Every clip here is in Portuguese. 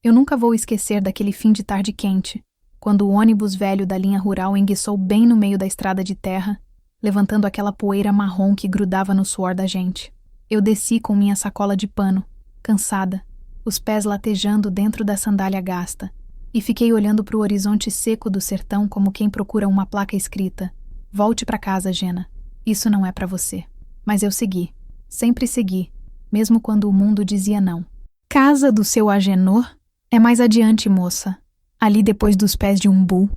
Eu nunca vou esquecer daquele fim de tarde quente, quando o ônibus velho da linha rural enguiçou bem no meio da estrada de terra, levantando aquela poeira marrom que grudava no suor da gente. Eu desci com minha sacola de pano, cansada, os pés latejando dentro da sandália gasta, e fiquei olhando para o horizonte seco do sertão como quem procura uma placa escrita: "Volte para casa, Gena. Isso não é para você." Mas eu segui. Sempre segui, mesmo quando o mundo dizia não. "Casa do seu Agenor? É mais adiante, moça. Ali depois dos pés de umbu",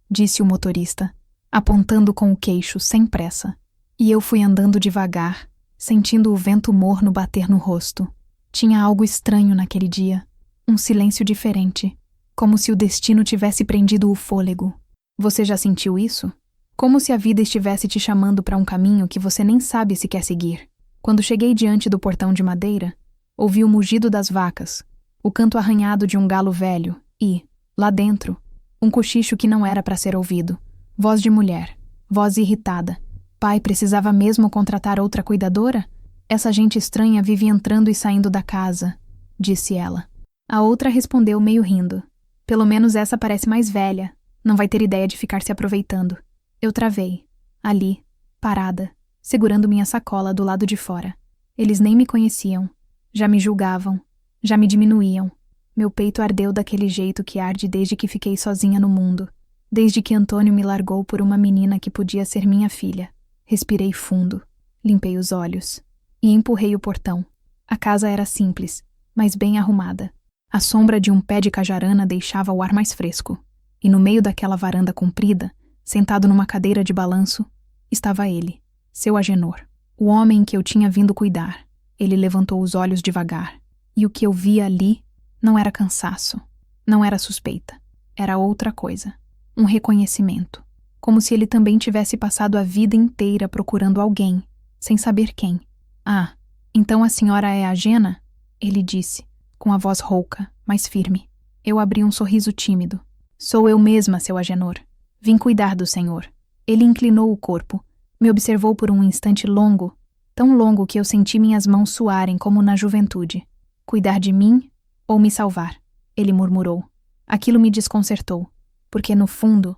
disse o motorista, apontando com o queixo, sem pressa. E eu fui andando devagar, sentindo o vento morno bater no rosto. Tinha algo estranho naquele dia, um silêncio diferente, como se o destino tivesse prendido o fôlego. Você já sentiu isso? Como se a vida estivesse te chamando para um caminho que você nem sabe se quer seguir. Quando cheguei diante do portão de madeira, ouvi o mugido das vacas, o canto arranhado de um galo velho e, lá dentro, um cochicho que não era para ser ouvido. Voz de mulher, voz irritada. Pai precisava mesmo contratar outra cuidadora? Essa gente estranha vive entrando e saindo da casa, disse ela. A outra respondeu meio rindo. Pelo menos essa parece mais velha, não vai ter ideia de ficar se aproveitando. Eu travei, ali, parada, segurando minha sacola do lado de fora. Eles nem me conheciam, já me julgavam, já me diminuíam. Meu peito ardeu daquele jeito que arde desde que fiquei sozinha no mundo, desde que Antônio me largou por uma menina que podia ser minha filha. Respirei fundo, limpei os olhos e empurrei o portão. A casa era simples, mas bem arrumada. A sombra de um pé de cajarana deixava o ar mais fresco, e no meio daquela varanda comprida, sentado numa cadeira de balanço, estava ele, seu Agenor, o homem que eu tinha vindo cuidar. Ele levantou os olhos devagar, e o que eu via ali não era cansaço, não era suspeita, era outra coisa, um reconhecimento, como se ele também tivesse passado a vida inteira procurando alguém, sem saber quem. "Ah, então a senhora é a Gena?" ele disse, com a voz rouca, mas firme. Eu abri um sorriso tímido. "Sou eu mesma, seu Agenor. Vim cuidar do senhor." Ele inclinou o corpo, me observou por um instante longo, tão longo que eu senti minhas mãos suarem como na juventude. "Cuidar de mim ou me salvar?" ele murmurou. Aquilo me desconcertou, porque no fundo,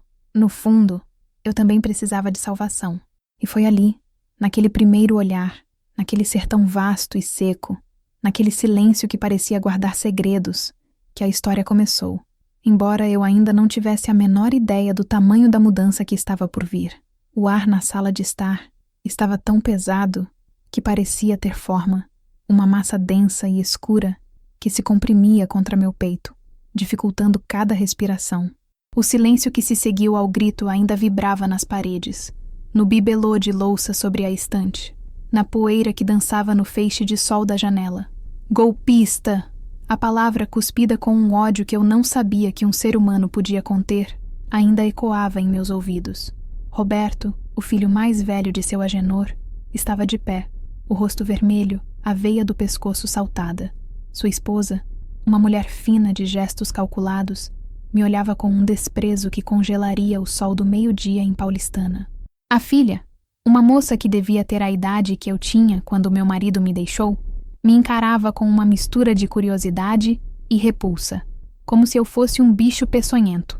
eu também precisava de salvação. E foi ali, naquele primeiro olhar, naquele sertão vasto e seco, naquele silêncio que parecia guardar segredos, que a história começou, embora eu ainda não tivesse a menor ideia do tamanho da mudança que estava por vir. O ar na sala de estar estava tão pesado que parecia ter forma, uma massa densa e escura que se comprimia contra meu peito, dificultando cada respiração. O silêncio que se seguiu ao grito ainda vibrava nas paredes, no bibelô de louça sobre a estante, na poeira que dançava no feixe de sol da janela. "Golpista!" A palavra, cuspida com um ódio que eu não sabia que um ser humano podia conter, ainda ecoava em meus ouvidos. Roberto, o filho mais velho de seu Agenor, estava de pé, o rosto vermelho, a veia do pescoço saltada. Sua esposa, uma mulher fina de gestos calculados, me olhava com um desprezo que congelaria o sol do meio-dia em Paulistana. A filha, uma moça que devia ter a idade que eu tinha quando meu marido me deixou, me encarava com uma mistura de curiosidade e repulsa, como se eu fosse um bicho peçonhento.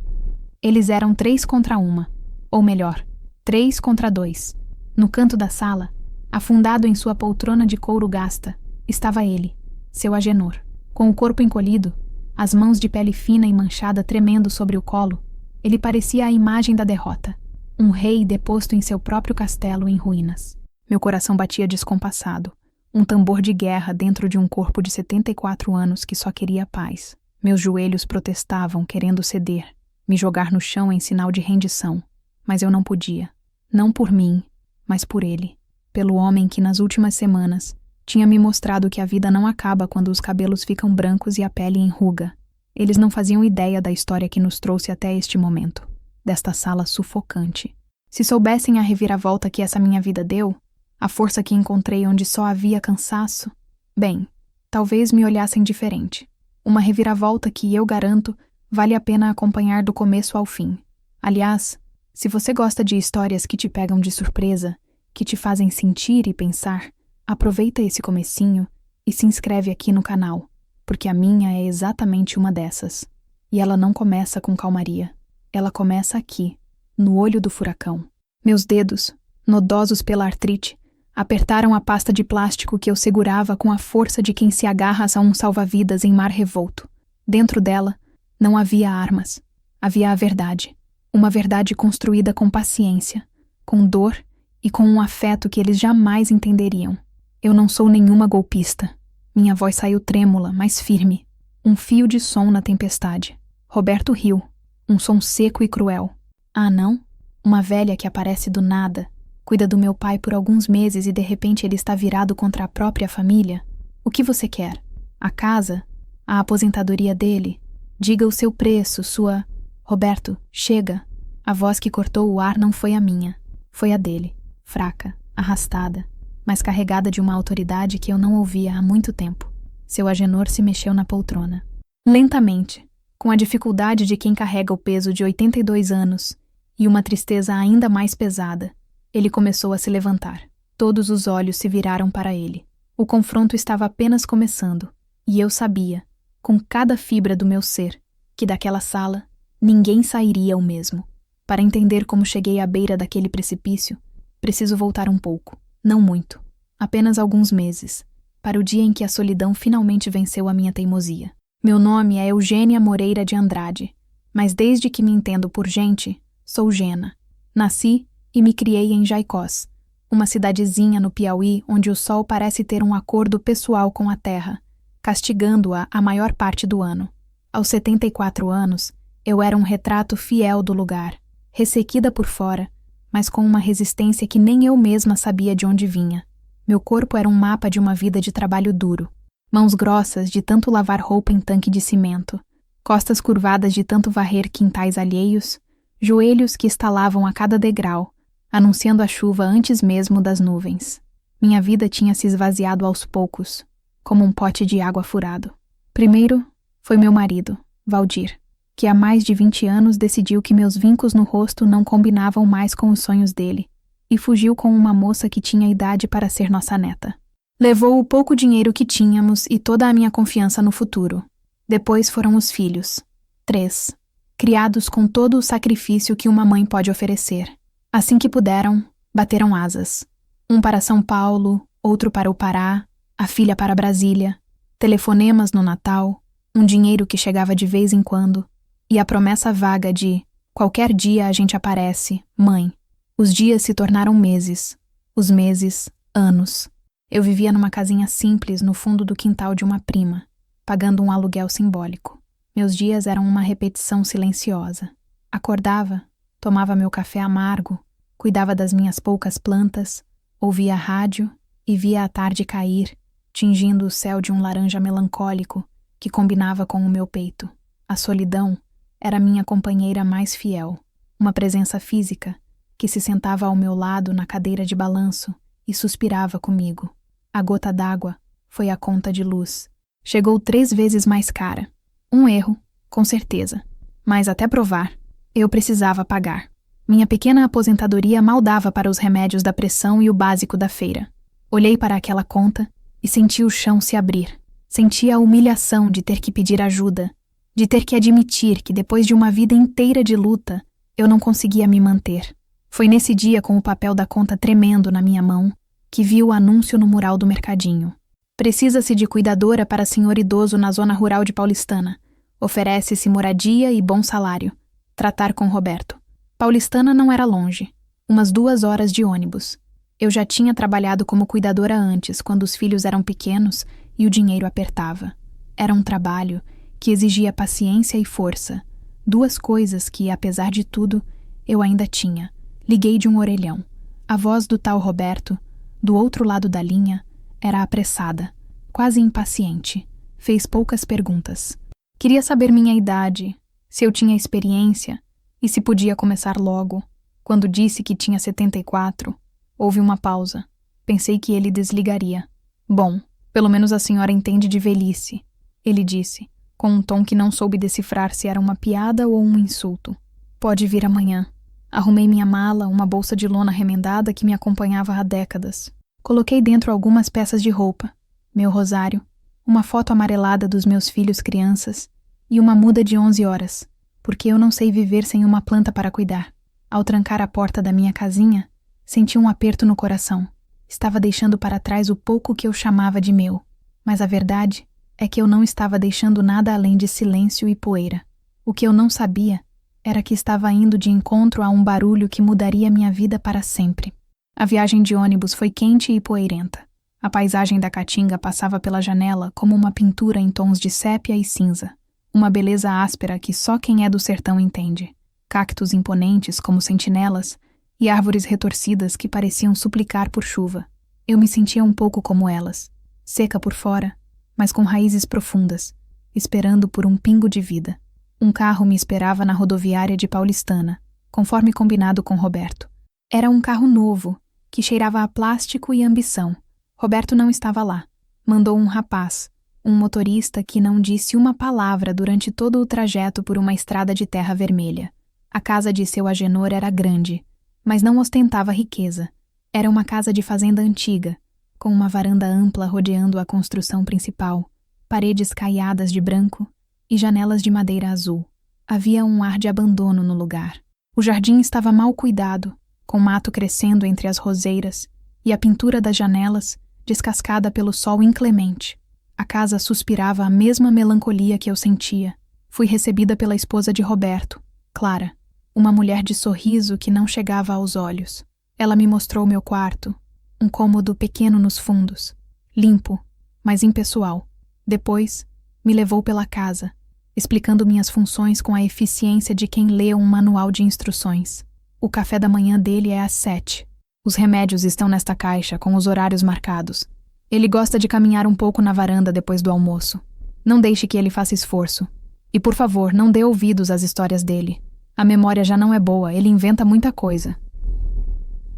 Eles eram 3 contra 1, ou melhor, 3 contra 2. No canto da sala, afundado em sua poltrona de couro gasta, estava ele, seu Agenor, com o corpo encolhido, as mãos de pele fina e manchada tremendo sobre o colo. Ele parecia a imagem da derrota, um rei deposto em seu próprio castelo em ruínas. Meu coração batia descompassado, um tambor de guerra dentro de um corpo de 74 anos que só queria paz. Meus joelhos protestavam, querendo ceder, me jogar no chão em sinal de rendição, mas eu não podia. Não por mim, mas por ele, pelo homem que nas últimas semanas tinha me mostrado que a vida não acaba quando os cabelos ficam brancos e a pele enruga. Eles não faziam ideia da história que nos trouxe até este momento, desta sala sufocante. Se soubessem a reviravolta que essa minha vida deu, a força que encontrei onde só havia cansaço, bem, talvez me olhassem diferente. Uma reviravolta que, eu garanto, vale a pena acompanhar do começo ao fim. Aliás, se você gosta de histórias que te pegam de surpresa, que te fazem sentir e pensar, aproveita esse comecinho e se inscreve aqui no canal. porque a minha é exatamente uma dessas. E ela não começa com calmaria. Ela começa aqui, no olho do furacão. Meus dedos, nodosos pela artrite, apertaram a pasta de plástico que eu segurava com a força de quem se agarra a um salva-vidas em mar revolto. Dentro dela, não havia armas. Havia a verdade. Uma verdade construída com paciência, com dor e com um afeto que eles jamais entenderiam. Eu não sou nenhuma golpista. Minha voz saiu trêmula, mas firme. Um fio de som na tempestade. Roberto riu. Um som seco e cruel. Ah, não? Uma velha que aparece do nada, cuida do meu pai por alguns meses e de repente ele está virado contra a própria família? O que você quer? A casa? A aposentadoria dele? Diga o seu preço, sua... Roberto, chega. A voz que cortou o ar não foi a minha. Foi a dele. Fraca, arrastada, mas carregada de uma autoridade que eu não ouvia há muito tempo. Seu Agenor se mexeu na poltrona. Lentamente, com a dificuldade de quem carrega o peso de 82 anos e uma tristeza ainda mais pesada, ele começou a se levantar. Todos os olhos se viraram para ele. O confronto estava apenas começando, e eu sabia, com cada fibra do meu ser, que daquela sala ninguém sairia o mesmo. Para entender como cheguei à beira daquele precipício, preciso voltar um pouco, não muito, apenas alguns meses, para o dia em que a solidão finalmente venceu a minha teimosia. Meu nome é Eugênia Moreira de Andrade, mas desde que me entendo por gente, sou Gena. Nasci e me criei em Jaicós, uma cidadezinha no Piauí onde o sol parece ter um acordo pessoal com a terra, castigando-a a maior parte do ano. Aos 74 anos, eu era um retrato fiel do lugar, ressequida por fora, mas com uma resistência que nem eu mesma sabia de onde vinha. Meu corpo era um mapa de uma vida de trabalho duro. Mãos grossas de tanto lavar roupa em tanque de cimento, costas curvadas de tanto varrer quintais alheios, joelhos que estalavam a cada degrau, anunciando a chuva antes mesmo das nuvens. Minha vida tinha se esvaziado aos poucos, como um pote de água furado. Primeiro foi meu marido, Valdir, que há mais de 20 anos decidiu que meus vincos no rosto não combinavam mais com os sonhos dele, e fugiu com uma moça que tinha idade para ser nossa neta. Levou o pouco dinheiro que tínhamos e toda a minha confiança no futuro. Depois foram os filhos. 3. Criados com todo o sacrifício que uma mãe pode oferecer. Assim que puderam, bateram asas. Um para São Paulo, outro para o Pará, a filha para Brasília, telefonemas no Natal, um dinheiro que chegava de vez em quando, e a promessa vaga de qualquer dia a gente aparece, mãe. Os dias se tornaram meses, os meses, anos. Eu vivia numa casinha simples no fundo do quintal de uma prima, pagando um aluguel simbólico. Meus dias eram uma repetição silenciosa. Acordava, tomava meu café amargo, cuidava das minhas poucas plantas, ouvia a rádio e via a tarde cair, tingindo o céu de um laranja melancólico que combinava com o meu peito. A solidão era minha companheira mais fiel, uma presença física que se sentava ao meu lado na cadeira de balanço e suspirava comigo. A gota d'água foi a conta de luz. Chegou 3 vezes mais cara. Um erro, com certeza. Mas até provar, eu precisava pagar. Minha pequena aposentadoria mal dava para os remédios da pressão e o básico da feira. Olhei para aquela conta e senti o chão se abrir. Senti a humilhação de ter que pedir ajuda, de ter que admitir que depois de uma vida inteira de luta, eu não conseguia me manter. Foi nesse dia, com o papel da conta tremendo na minha mão, que vi o anúncio no mural do mercadinho. Precisa-se de cuidadora para senhor idoso na zona rural de Paulistana. Oferece-se moradia e bom salário. Tratar com Roberto. Paulistana não era longe. Umas 2 horas de ônibus. Eu já tinha trabalhado como cuidadora antes, quando os filhos eram pequenos e o dinheiro apertava. Era um trabalho que exigia paciência e força. 2 coisas que, apesar de tudo, eu ainda tinha. Liguei de um orelhão. A voz do tal Roberto, do outro lado da linha, era apressada, quase impaciente. Fez poucas perguntas. Queria saber minha idade, se eu tinha experiência e se podia começar logo. Quando disse que tinha 74, houve uma pausa. Pensei que ele desligaria. Bom, pelo menos a senhora entende de velhice, ele disse, com um tom que não soube decifrar se era uma piada ou um insulto. Pode vir amanhã. Arrumei minha mala, uma bolsa de lona remendada que me acompanhava há décadas. Coloquei dentro algumas peças de roupa, meu rosário, uma foto amarelada dos meus filhos crianças e uma muda de 11 horas, porque eu não sei viver sem uma planta para cuidar. Ao trancar a porta da minha casinha, senti um aperto no coração. Estava deixando para trás o pouco que eu chamava de meu, mas a verdade é que eu não estava deixando nada além de silêncio e poeira. O que eu não sabia era que estava indo de encontro a um barulho que mudaria minha vida para sempre. A viagem de ônibus foi quente e poeirenta. A paisagem da Caatinga passava pela janela como uma pintura em tons de sépia e cinza. Uma beleza áspera que só quem é do sertão entende. Cactos imponentes como sentinelas e árvores retorcidas que pareciam suplicar por chuva. Eu me sentia um pouco como elas, seca por fora, mas com raízes profundas, esperando por um pingo de vida. Um carro me esperava na rodoviária de Paulistana, conforme combinado com Roberto. Era um carro novo, que cheirava a plástico e ambição. Roberto não estava lá. Mandou um rapaz, um motorista que não disse uma palavra durante todo o trajeto por uma estrada de terra vermelha. A casa de seu Agenor era grande, mas não ostentava riqueza. Era uma casa de fazenda antiga, com uma varanda ampla rodeando a construção principal, paredes caiadas de branco e janelas de madeira azul. Havia um ar de abandono no lugar. O jardim estava mal cuidado, com mato crescendo entre as roseiras e a pintura das janelas descascada pelo sol inclemente. A casa suspirava a mesma melancolia que eu sentia. Fui recebida pela esposa de Roberto, Clara, uma mulher de sorriso que não chegava aos olhos. Ela me mostrou meu quarto, um cômodo pequeno nos fundos, limpo, mas impessoal. Depois, me levou pela casa, explicando minhas funções com a eficiência de quem lê um manual de instruções. O café da manhã dele é às 7. Os remédios estão nesta caixa, com os horários marcados. Ele gosta de caminhar um pouco na varanda depois do almoço. Não deixe que ele faça esforço. E, por favor, não dê ouvidos às histórias dele. A memória já não é boa, ele inventa muita coisa.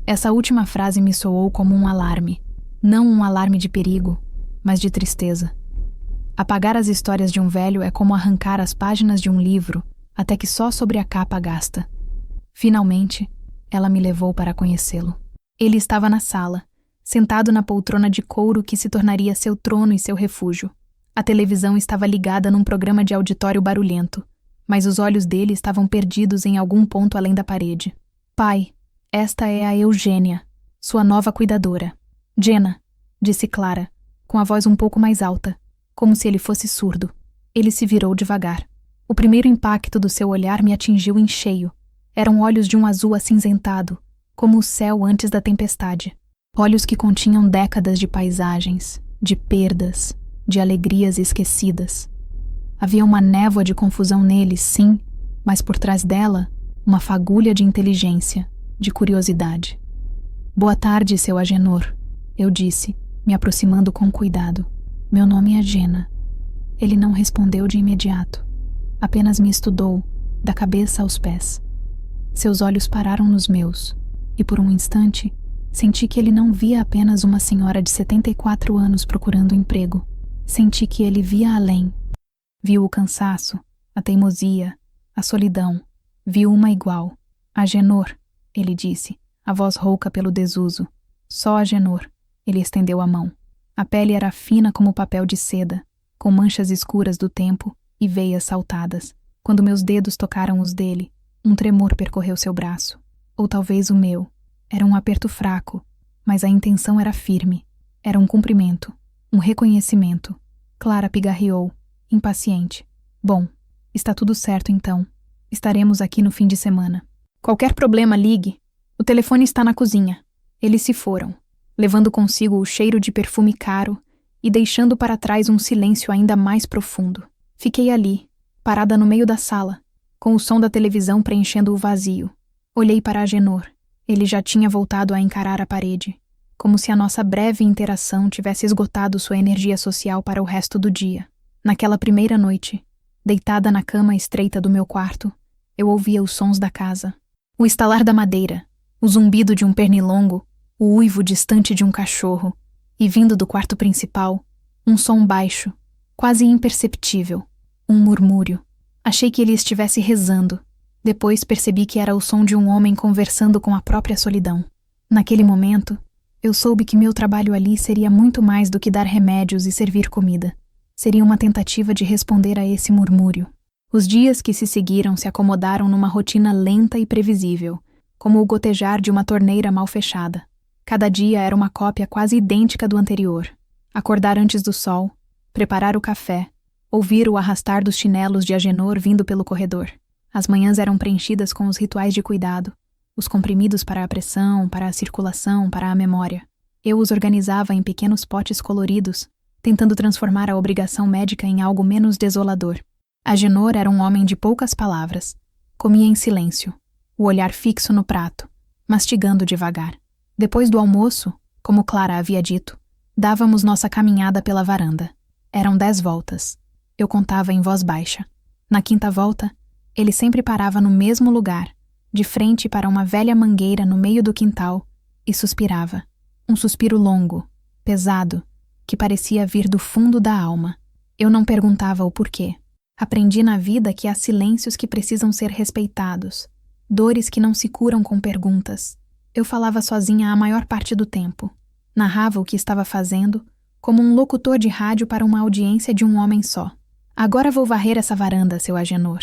Essa última frase me soou como um alarme. Não um alarme de perigo, mas de tristeza. Apagar as histórias de um velho é como arrancar as páginas de um livro, até que só sobre a capa gasta. Finalmente, ela me levou para conhecê-lo. Ele estava na sala, sentado na poltrona de couro que se tornaria seu trono e seu refúgio. A televisão estava ligada num programa de auditório barulhento, mas os olhos dele estavam perdidos em algum ponto além da parede. Pai, esta é a Eugênia, sua nova cuidadora. Jenna, disse Clara, com a voz um pouco mais alta, como se ele fosse surdo. Ele se virou devagar. O primeiro impacto do seu olhar me atingiu em cheio. Eram olhos de um azul acinzentado, como o céu antes da tempestade. Olhos que continham décadas de paisagens, de perdas, de alegrias esquecidas. Havia uma névoa de confusão neles, sim, mas por trás dela, uma fagulha de inteligência, de curiosidade. Boa tarde, seu Agenor, eu disse, me aproximando com cuidado. Meu nome é Jenna. Ele não respondeu de imediato. Apenas me estudou, da cabeça aos pés. Seus olhos pararam nos meus, e por um instante, senti que ele não via apenas uma senhora de 74 anos procurando emprego. Senti que ele via além. Viu o cansaço, a teimosia, a solidão. Viu uma igual. Agenor, ele disse, a voz rouca pelo desuso. Só Agenor. Ele estendeu a mão. A pele era fina como papel de seda, com manchas escuras do tempo e veias saltadas. Quando meus dedos tocaram os dele, um tremor percorreu seu braço. Ou talvez o meu. Era um aperto fraco, mas a intenção era firme. Era um cumprimento, um reconhecimento. Clara pigarreou, impaciente. Bom, está tudo certo então. Estaremos aqui no fim de semana. Qualquer problema, ligue. O telefone está na cozinha. Eles se foram, levando consigo o cheiro de perfume caro e deixando para trás um silêncio ainda mais profundo. Fiquei ali, parada no meio da sala, com o som da televisão preenchendo o vazio. Olhei para Agenor. Ele já tinha voltado a encarar a parede, como se a nossa breve interação tivesse esgotado sua energia social para o resto do dia. Naquela primeira noite, deitada na cama estreita do meu quarto, eu ouvia os sons da casa. O estalar da madeira, o zumbido de um pernilongo, o uivo distante de um cachorro, e vindo do quarto principal, um som baixo, quase imperceptível, um murmúrio. Achei que ele estivesse rezando. Depois percebi que era o som de um homem conversando com a própria solidão. Naquele momento, eu soube que meu trabalho ali seria muito mais do que dar remédios e servir comida. Seria uma tentativa de responder a esse murmúrio. Os dias que se seguiram se acomodaram numa rotina lenta e previsível, como o gotejar de uma torneira mal fechada. Cada dia era uma cópia quase idêntica do anterior. Acordar antes do sol, preparar o café, ouvir o arrastar dos chinelos de Agenor vindo pelo corredor. As manhãs eram preenchidas com os rituais de cuidado, os comprimidos para a pressão, para a circulação, para a memória. Eu os organizava em pequenos potes coloridos, tentando transformar a obrigação médica em algo menos desolador. Agenor era um homem de poucas palavras. Comia em silêncio, o olhar fixo no prato, mastigando devagar. Depois do almoço, como Clara havia dito, dávamos nossa caminhada pela varanda. Eram 10 voltas. Eu contava em voz baixa. Na 5ª volta, ele sempre parava no mesmo lugar, de frente para uma velha mangueira no meio do quintal, e suspirava. Um suspiro longo, pesado, que parecia vir do fundo da alma. Eu não perguntava o porquê. Aprendi na vida que há silêncios que precisam ser respeitados, dores que não se curam com perguntas. Eu falava sozinha a maior parte do tempo. Narrava o que estava fazendo, como um locutor de rádio para uma audiência de um homem só. Agora vou varrer essa varanda, seu Agenor,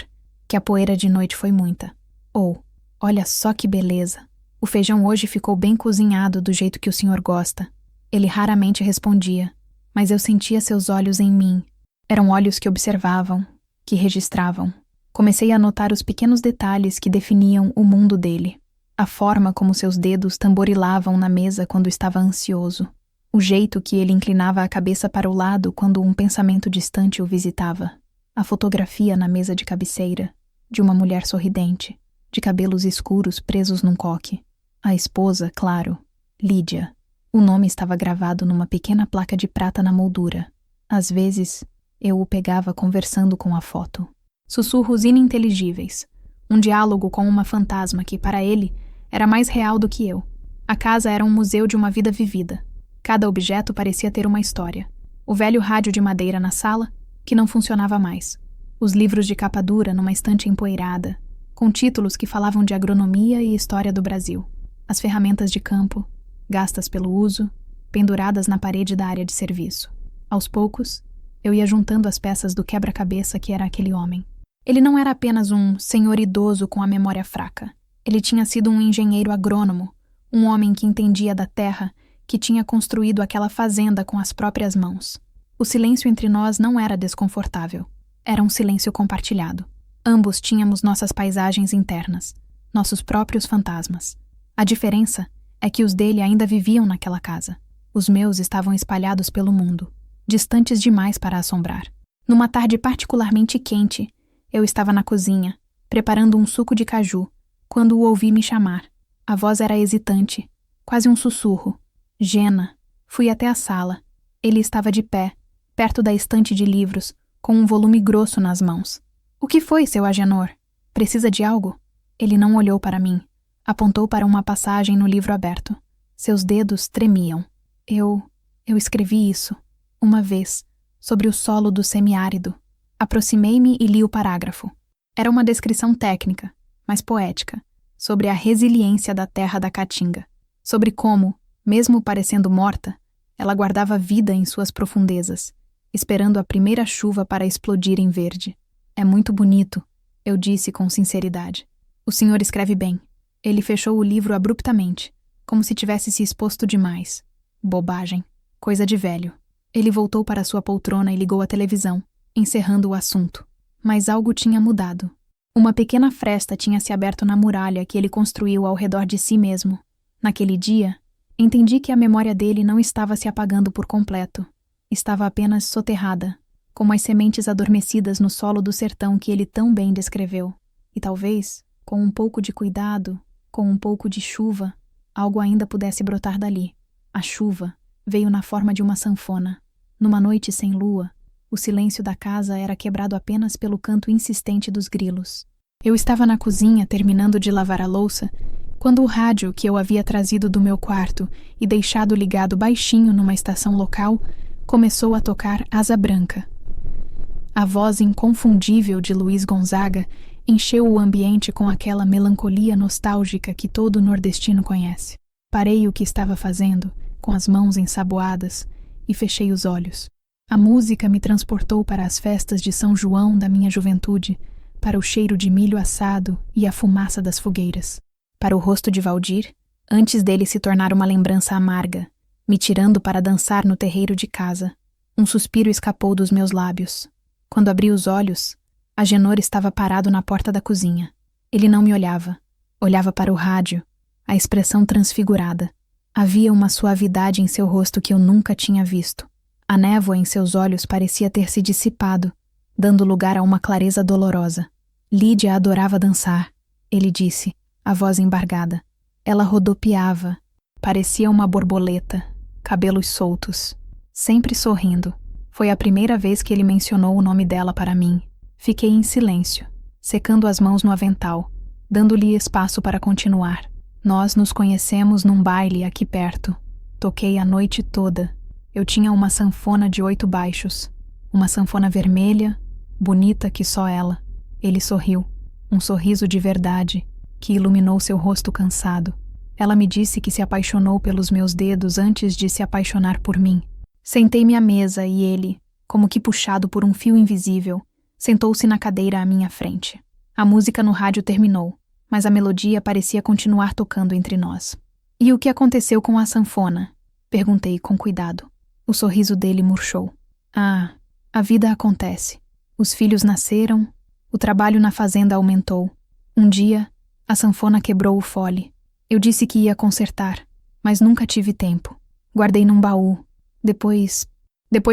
que a poeira de noite foi muita. Ou, olha só que beleza. O feijão hoje ficou bem cozinhado do jeito que o senhor gosta. Ele raramente respondia, mas eu sentia seus olhos em mim. Eram olhos que observavam, que registravam. Comecei a notar os pequenos detalhes que definiam o mundo dele. A forma como seus dedos tamborilavam na mesa quando estava ansioso. O jeito que ele inclinava a cabeça para o lado quando um pensamento distante o visitava. A fotografia na mesa de cabeceira, de uma mulher sorridente, de cabelos escuros presos num coque. A esposa, claro, Lídia. O nome estava gravado numa pequena placa de prata na moldura. Às vezes, eu o pegava conversando com a foto. Sussurros ininteligíveis. Um diálogo com uma fantasma que, para ele, era mais real do que eu. A casa era um museu de uma vida vivida. Cada objeto parecia ter uma história. O velho rádio de madeira na sala, que não funcionava mais. Os livros de capa dura numa estante empoeirada, com títulos que falavam de agronomia e história do Brasil. As ferramentas de campo, gastas pelo uso, penduradas na parede da área de serviço. Aos poucos, eu ia juntando as peças do quebra-cabeça que era aquele homem. Ele não era apenas um senhor idoso com a memória fraca. Ele tinha sido um engenheiro agrônomo, um homem que entendia da terra, que tinha construído aquela fazenda com as próprias mãos. O silêncio entre nós não era desconfortável. Era um silêncio compartilhado. Ambos tínhamos nossas paisagens internas, nossos próprios fantasmas. A diferença é que os dele ainda viviam naquela casa. Os meus estavam espalhados pelo mundo, distantes demais para assombrar. Numa tarde particularmente quente, eu estava na cozinha, preparando um suco de caju, quando o ouvi me chamar. A voz era hesitante, quase um sussurro. Gena. Fui até a sala. Ele estava de pé, perto da estante de livros, com um volume grosso nas mãos. O que foi, seu Agenor? Precisa de algo? Ele não olhou para mim. Apontou para uma passagem no livro aberto. Seus dedos tremiam. Eu escrevi isso, uma vez, sobre o solo do semiárido. Aproximei-me e li o parágrafo. Era uma descrição técnica, mas poética, sobre a resiliência da terra da Caatinga. Sobre como, mesmo parecendo morta, ela guardava vida em suas profundezas, esperando a primeira chuva para explodir em verde. É muito bonito, eu disse com sinceridade. O senhor escreve bem. Ele fechou o livro abruptamente, como se tivesse se exposto demais. Bobagem. Coisa de velho. Ele voltou para sua poltrona e ligou a televisão, encerrando o assunto. Mas algo tinha mudado. Uma pequena fresta tinha se aberto na muralha que ele construiu ao redor de si mesmo. Naquele dia, entendi que a memória dele não estava se apagando por completo. Estava apenas soterrada, como as sementes adormecidas no solo do sertão que ele tão bem descreveu. E talvez, com um pouco de cuidado, com um pouco de chuva, algo ainda pudesse brotar dali. A chuva veio na forma de uma sanfona. Numa noite sem lua, o silêncio da casa era quebrado apenas pelo canto insistente dos grilos. Eu estava na cozinha terminando de lavar a louça, quando o rádio que eu havia trazido do meu quarto e deixado ligado baixinho numa estação local começou a tocar Asa Branca. A voz inconfundível de Luiz Gonzaga encheu o ambiente com aquela melancolia nostálgica que todo nordestino conhece. Parei o que estava fazendo, com as mãos ensaboadas, e fechei os olhos. A música me transportou para as festas de São João da minha juventude, para o cheiro de milho assado e a fumaça das fogueiras. Para o rosto de Valdir, antes dele se tornar uma lembrança amarga, me tirando para dançar no terreiro de casa. Um suspiro escapou dos meus lábios. Quando abri os olhos, Agenor estava parado na porta da cozinha. Ele não me olhava. Olhava para o rádio, a expressão transfigurada. Havia uma suavidade em seu rosto que eu nunca tinha visto. A névoa em seus olhos parecia ter se dissipado, dando lugar a uma clareza dolorosa. Lídia adorava dançar, ele disse, a voz embargada. Ela rodopiava, parecia uma borboleta, cabelos soltos, sempre sorrindo. Foi a primeira vez que ele mencionou o nome dela para mim. Fiquei em silêncio, secando as mãos no avental, dando-lhe espaço para continuar. Nós nos conhecemos num baile aqui perto. Toquei a noite toda. Eu tinha uma sanfona de 8 baixos, uma sanfona vermelha, bonita que só ela. Ele sorriu, um sorriso de verdade, que iluminou seu rosto cansado. Ela me disse que se apaixonou pelos meus dedos antes de se apaixonar por mim. Sentei-me à mesa e ele, como que puxado por um fio invisível, sentou-se na cadeira à minha frente. A música no rádio terminou, mas a melodia parecia continuar tocando entre nós. E o que aconteceu com a sanfona? Perguntei com cuidado. O sorriso dele murchou. Ah, a vida acontece. Os filhos nasceram, o trabalho na fazenda aumentou. Um dia, a sanfona quebrou o fole. Eu disse que ia consertar, mas nunca tive tempo. Guardei num baú. Depois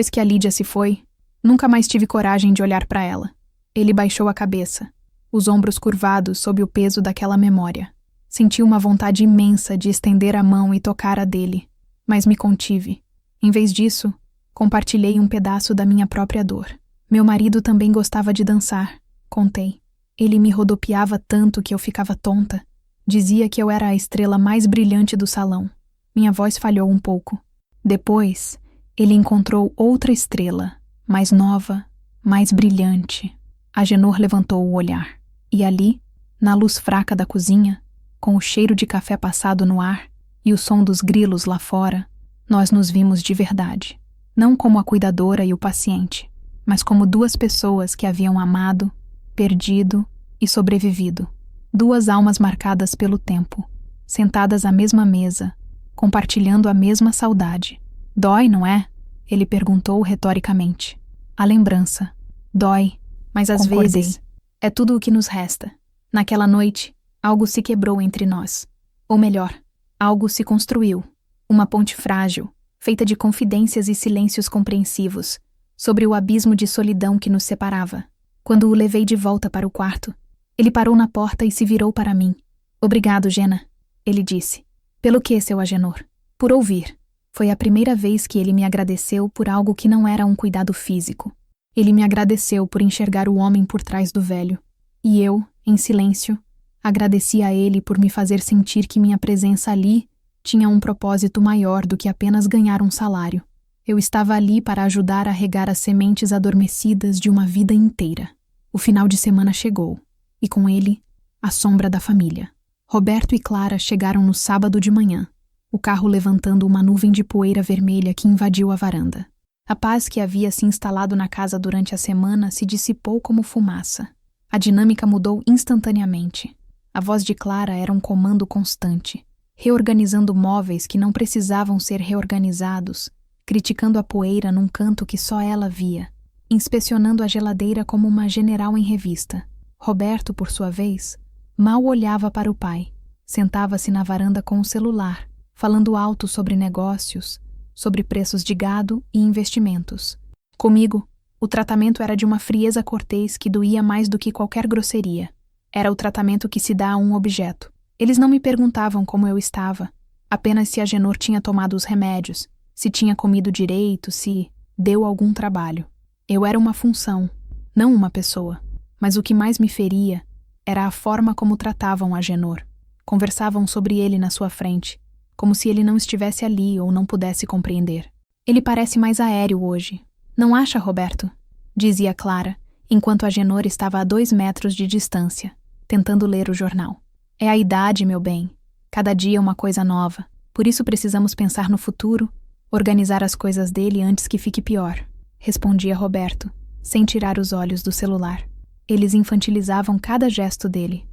que a Lídia se foi, nunca mais tive coragem de olhar para ela. Ele baixou a cabeça, os ombros curvados sob o peso daquela memória. Senti uma vontade imensa de estender a mão e tocar a dele, mas me contive. Em vez disso, compartilhei um pedaço da minha própria dor. Meu marido também gostava de dançar, contei. Ele me rodopiava tanto que eu ficava tonta. Dizia que eu era a estrela mais brilhante do salão. Minha voz falhou um pouco. Depois, ele encontrou outra estrela, mais nova, mais brilhante. Agenor levantou o olhar. E ali, na luz fraca da cozinha, com o cheiro de café passado no ar e o som dos grilos lá fora, nós nos vimos de verdade. Não como a cuidadora e o paciente, mas como duas pessoas que haviam amado, perdido e sobrevivido. Duas almas marcadas pelo tempo, sentadas à mesma mesa, compartilhando a mesma saudade. Dói, não é? Ele perguntou retoricamente. A lembrança. Dói, mas às vezes é tudo o que nos resta. Naquela noite, algo se quebrou entre nós. Ou melhor, algo se construiu. Uma ponte frágil, feita de confidências e silêncios compreensivos, sobre o abismo de solidão que nos separava. Quando o levei de volta para o quarto, ele parou na porta e se virou para mim. Obrigado, Gena, ele disse. Pelo que, seu Agenor? Por ouvir. Foi a primeira vez que ele me agradeceu por algo que não era um cuidado físico. Ele me agradeceu por enxergar o homem por trás do velho. E eu, em silêncio, agradeci a ele por me fazer sentir que minha presença ali tinha um propósito maior do que apenas ganhar um salário. Eu estava ali para ajudar a regar as sementes adormecidas de uma vida inteira. O final de semana chegou, e com ele, a sombra da família. Roberto e Clara chegaram no sábado de manhã, o carro levantando uma nuvem de poeira vermelha que invadiu a varanda. A paz que havia se instalado na casa durante a semana se dissipou como fumaça. A dinâmica mudou instantaneamente. A voz de Clara era um comando constante, reorganizando móveis que não precisavam ser reorganizados, criticando a poeira num canto que só ela via, inspecionando a geladeira como uma general em revista. Roberto, por sua vez, mal olhava para o pai. Sentava-se na varanda com o celular, falando alto sobre negócios, sobre preços de gado e investimentos. Comigo, o tratamento era de uma frieza cortês que doía mais do que qualquer grosseria. Era o tratamento que se dá a um objeto. Eles não me perguntavam como eu estava, apenas se Agenor tinha tomado os remédios, se tinha comido direito, se deu algum trabalho. Eu era uma função, não uma pessoa. Mas o que mais me feria era a forma como tratavam Agenor. Conversavam sobre ele na sua frente, como se ele não estivesse ali ou não pudesse compreender. Ele parece mais aéreo hoje. Não acha, Roberto? Dizia Clara, enquanto Agenor estava a 2 metros de distância, tentando ler o jornal. É a idade, meu bem. Cada dia uma coisa nova. Por isso precisamos pensar no futuro, organizar as coisas dele antes que fique pior. respondia Roberto, sem tirar os olhos do celular. Eles infantilizavam cada gesto dele.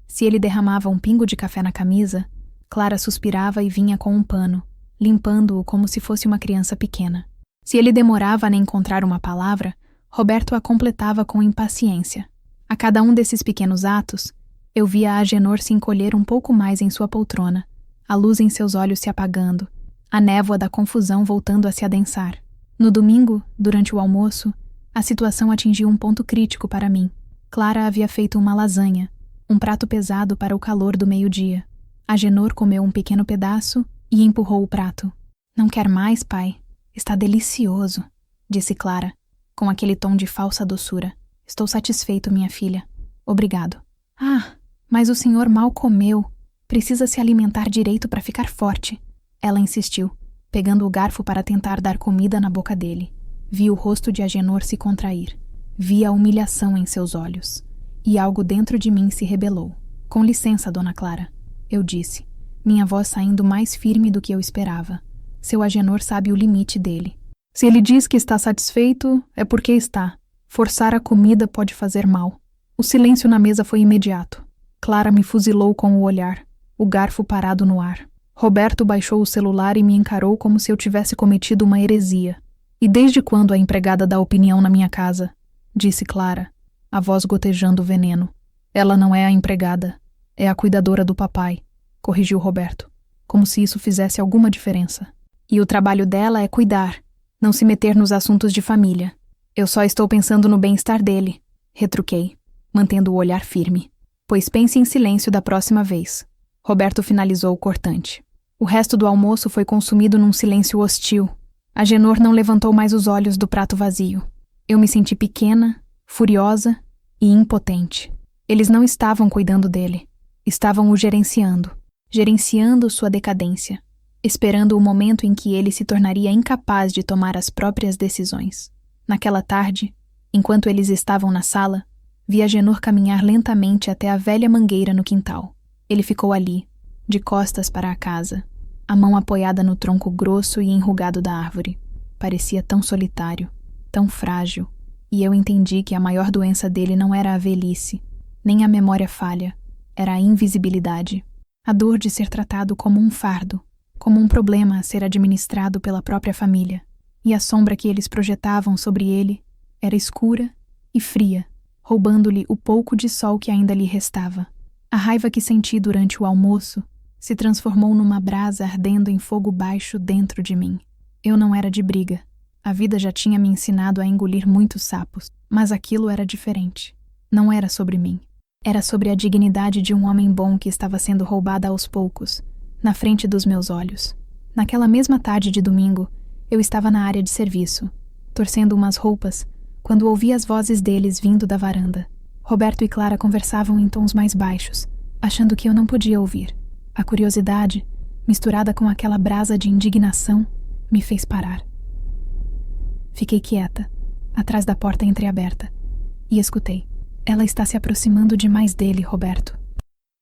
Se ele derramava um pingo de café na camisa, Clara suspirava e vinha com um pano, limpando-o como se fosse uma criança pequena. Se ele demorava a encontrar uma palavra, Roberto a completava com impaciência. A cada um desses pequenos atos, eu via a Agenor se encolher um pouco mais em sua poltrona, a luz em seus olhos se apagando, a névoa da confusão voltando a se adensar. No domingo, durante o almoço, a situação atingiu um ponto crítico para mim. Clara havia feito uma lasanha, um prato pesado para o calor do meio-dia. Agenor comeu um pequeno pedaço e empurrou o prato. "Não quer mais, pai? Está delicioso", disse Clara, com aquele tom de falsa doçura. "Estou satisfeito, minha filha. Obrigado." "Ah, mas o senhor mal comeu. Precisa se alimentar direito para ficar forte." Ela insistiu, pegando o garfo para tentar dar comida na boca dele. Vi o rosto de Agenor se contrair. Vi a humilhação em seus olhos. E algo dentro de mim se rebelou. "Com licença, dona Clara", eu disse, minha voz saindo mais firme do que eu esperava. Seu Agenor sabe o limite dele. Se ele diz que está satisfeito, é porque está. Forçar a comida pode fazer mal. O silêncio na mesa foi imediato. Clara me fuzilou com o olhar, o garfo parado no ar. Roberto baixou o celular e me encarou como se eu tivesse cometido uma heresia. "E desde quando a empregada dá opinião na minha casa?", disse Clara, a voz gotejando veneno. "Ela não é a empregada, é a cuidadora do papai", corrigiu Roberto, como se isso fizesse alguma diferença. "E o trabalho dela é cuidar, não se meter nos assuntos de família. Eu só estou pensando no bem-estar dele", retruquei, mantendo o olhar firme. "Pois pense em silêncio da próxima vez", Roberto finalizou cortante. O resto do almoço foi consumido num silêncio hostil. Agenor não levantou mais os olhos do prato vazio. Eu me senti pequena, furiosa e impotente. Eles não estavam cuidando dele. Estavam o gerenciando sua decadência, esperando o momento em que ele se tornaria incapaz de tomar as próprias decisões. Naquela tarde, enquanto eles estavam na sala, vi Agenor caminhar lentamente até a velha mangueira no quintal. Ele ficou ali, de costas para a casa, a mão apoiada no tronco grosso e enrugado da árvore. Parecia tão solitário, tão frágil, e eu entendi que a maior doença dele não era a velhice, nem a memória falha, era a invisibilidade. A dor de ser tratado como um fardo, como um problema a ser administrado pela própria família. E a sombra que eles projetavam sobre ele era escura e fria, roubando-lhe o pouco de sol que ainda lhe restava. A raiva que senti durante o almoço se transformou numa brasa ardendo em fogo baixo dentro de mim. Eu não era de briga. A vida já tinha me ensinado a engolir muitos sapos, mas aquilo era diferente. Não era sobre mim. Era sobre a dignidade de um homem bom que estava sendo roubada aos poucos, na frente dos meus olhos. Naquela mesma tarde de domingo, eu estava na área de serviço, torcendo umas roupas, quando ouvi as vozes deles vindo da varanda. Roberto e Clara conversavam em tons mais baixos, achando que eu não podia ouvir. A curiosidade, misturada com aquela brasa de indignação, me fez parar. Fiquei quieta, atrás da porta entreaberta, e escutei. "Ela está se aproximando demais dele, Roberto."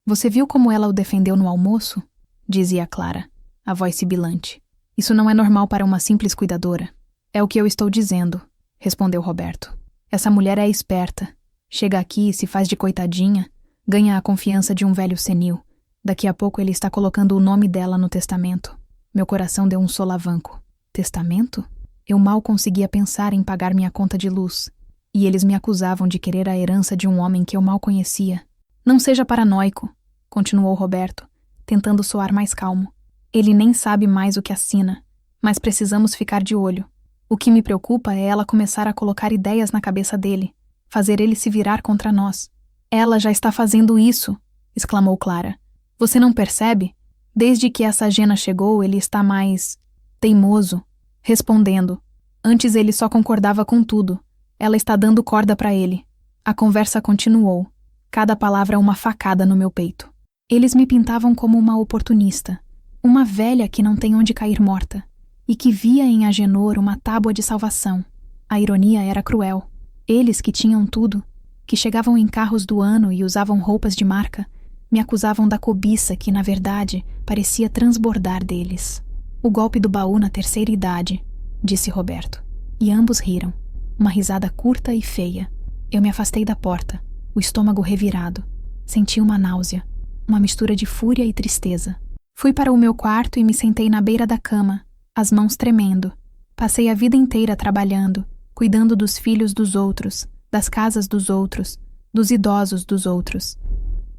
"Você viu como ela o defendeu no almoço?", dizia Clara, a voz sibilante. "Isso não é normal para uma simples cuidadora." "É o que eu estou dizendo", respondeu Roberto. "Essa mulher é esperta. Chega aqui e se faz de coitadinha, ganha a confiança de um velho senil. Daqui a pouco ele está colocando o nome dela no testamento." Meu coração deu um solavanco. Testamento? Eu mal conseguia pensar em pagar minha conta de luz. E eles me acusavam de querer a herança de um homem que eu mal conhecia. "Não seja paranoico", continuou Roberto, tentando soar mais calmo. "Ele nem sabe mais o que assina, mas precisamos ficar de olho. O que me preocupa é ela começar a colocar ideias na cabeça dele, fazer ele se virar contra nós." "Ela já está fazendo isso", exclamou Clara. "Você não percebe? Desde que essa Gena chegou, ele está mais teimoso." Respondendo. Antes ele só concordava com tudo. Ela está dando corda para ele. A conversa continuou. Cada palavra uma facada no meu peito. Eles me pintavam como uma oportunista, uma velha que não tem onde cair morta, e que via em Agenor uma tábua de salvação. A ironia era cruel. Eles que tinham tudo, que chegavam em carros do ano e usavam roupas de marca, me acusavam da cobiça que, na verdade, parecia transbordar deles. "O golpe do baú na terceira idade", disse Roberto. E ambos riram, uma risada curta e feia. Eu me afastei da porta, o estômago revirado. Senti uma náusea, uma mistura de fúria e tristeza. Fui para o meu quarto e me sentei na beira da cama, as mãos tremendo. Passei a vida inteira trabalhando, cuidando dos filhos dos outros, das casas dos outros, dos idosos dos outros.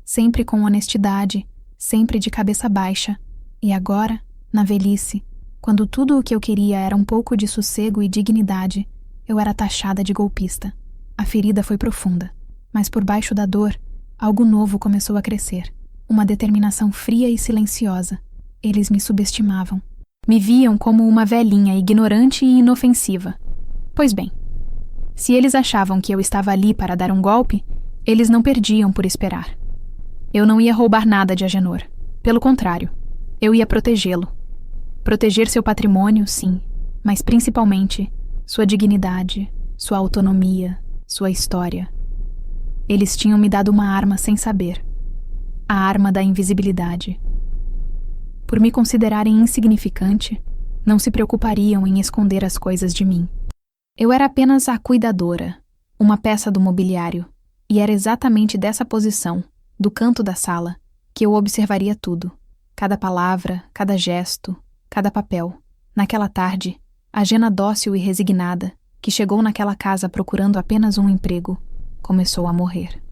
Sempre com honestidade, sempre de cabeça baixa. E agora, na velhice, quando tudo o que eu queria era um pouco de sossego e dignidade, eu era taxada de golpista. A ferida foi profunda, mas por baixo da dor, algo novo começou a crescer. Uma determinação fria e silenciosa. Eles me subestimavam. Me viam como uma velhinha ignorante e inofensiva. Pois bem, se eles achavam que eu estava ali para dar um golpe, eles não perdiam por esperar. Eu não ia roubar nada de Agenor. Pelo contrário, eu ia protegê-lo. Proteger seu patrimônio, sim, mas principalmente sua dignidade, sua autonomia, sua história. Eles tinham me dado uma arma sem saber. A arma da invisibilidade. Por me considerarem insignificante, não se preocupariam em esconder as coisas de mim. Eu era apenas a cuidadora, uma peça do mobiliário, e era exatamente dessa posição, do canto da sala, que eu observaria tudo. Cada palavra, cada gesto, cada papel. Naquela tarde, a Jenna dócil e resignada, que chegou naquela casa procurando apenas um emprego, começou a morrer.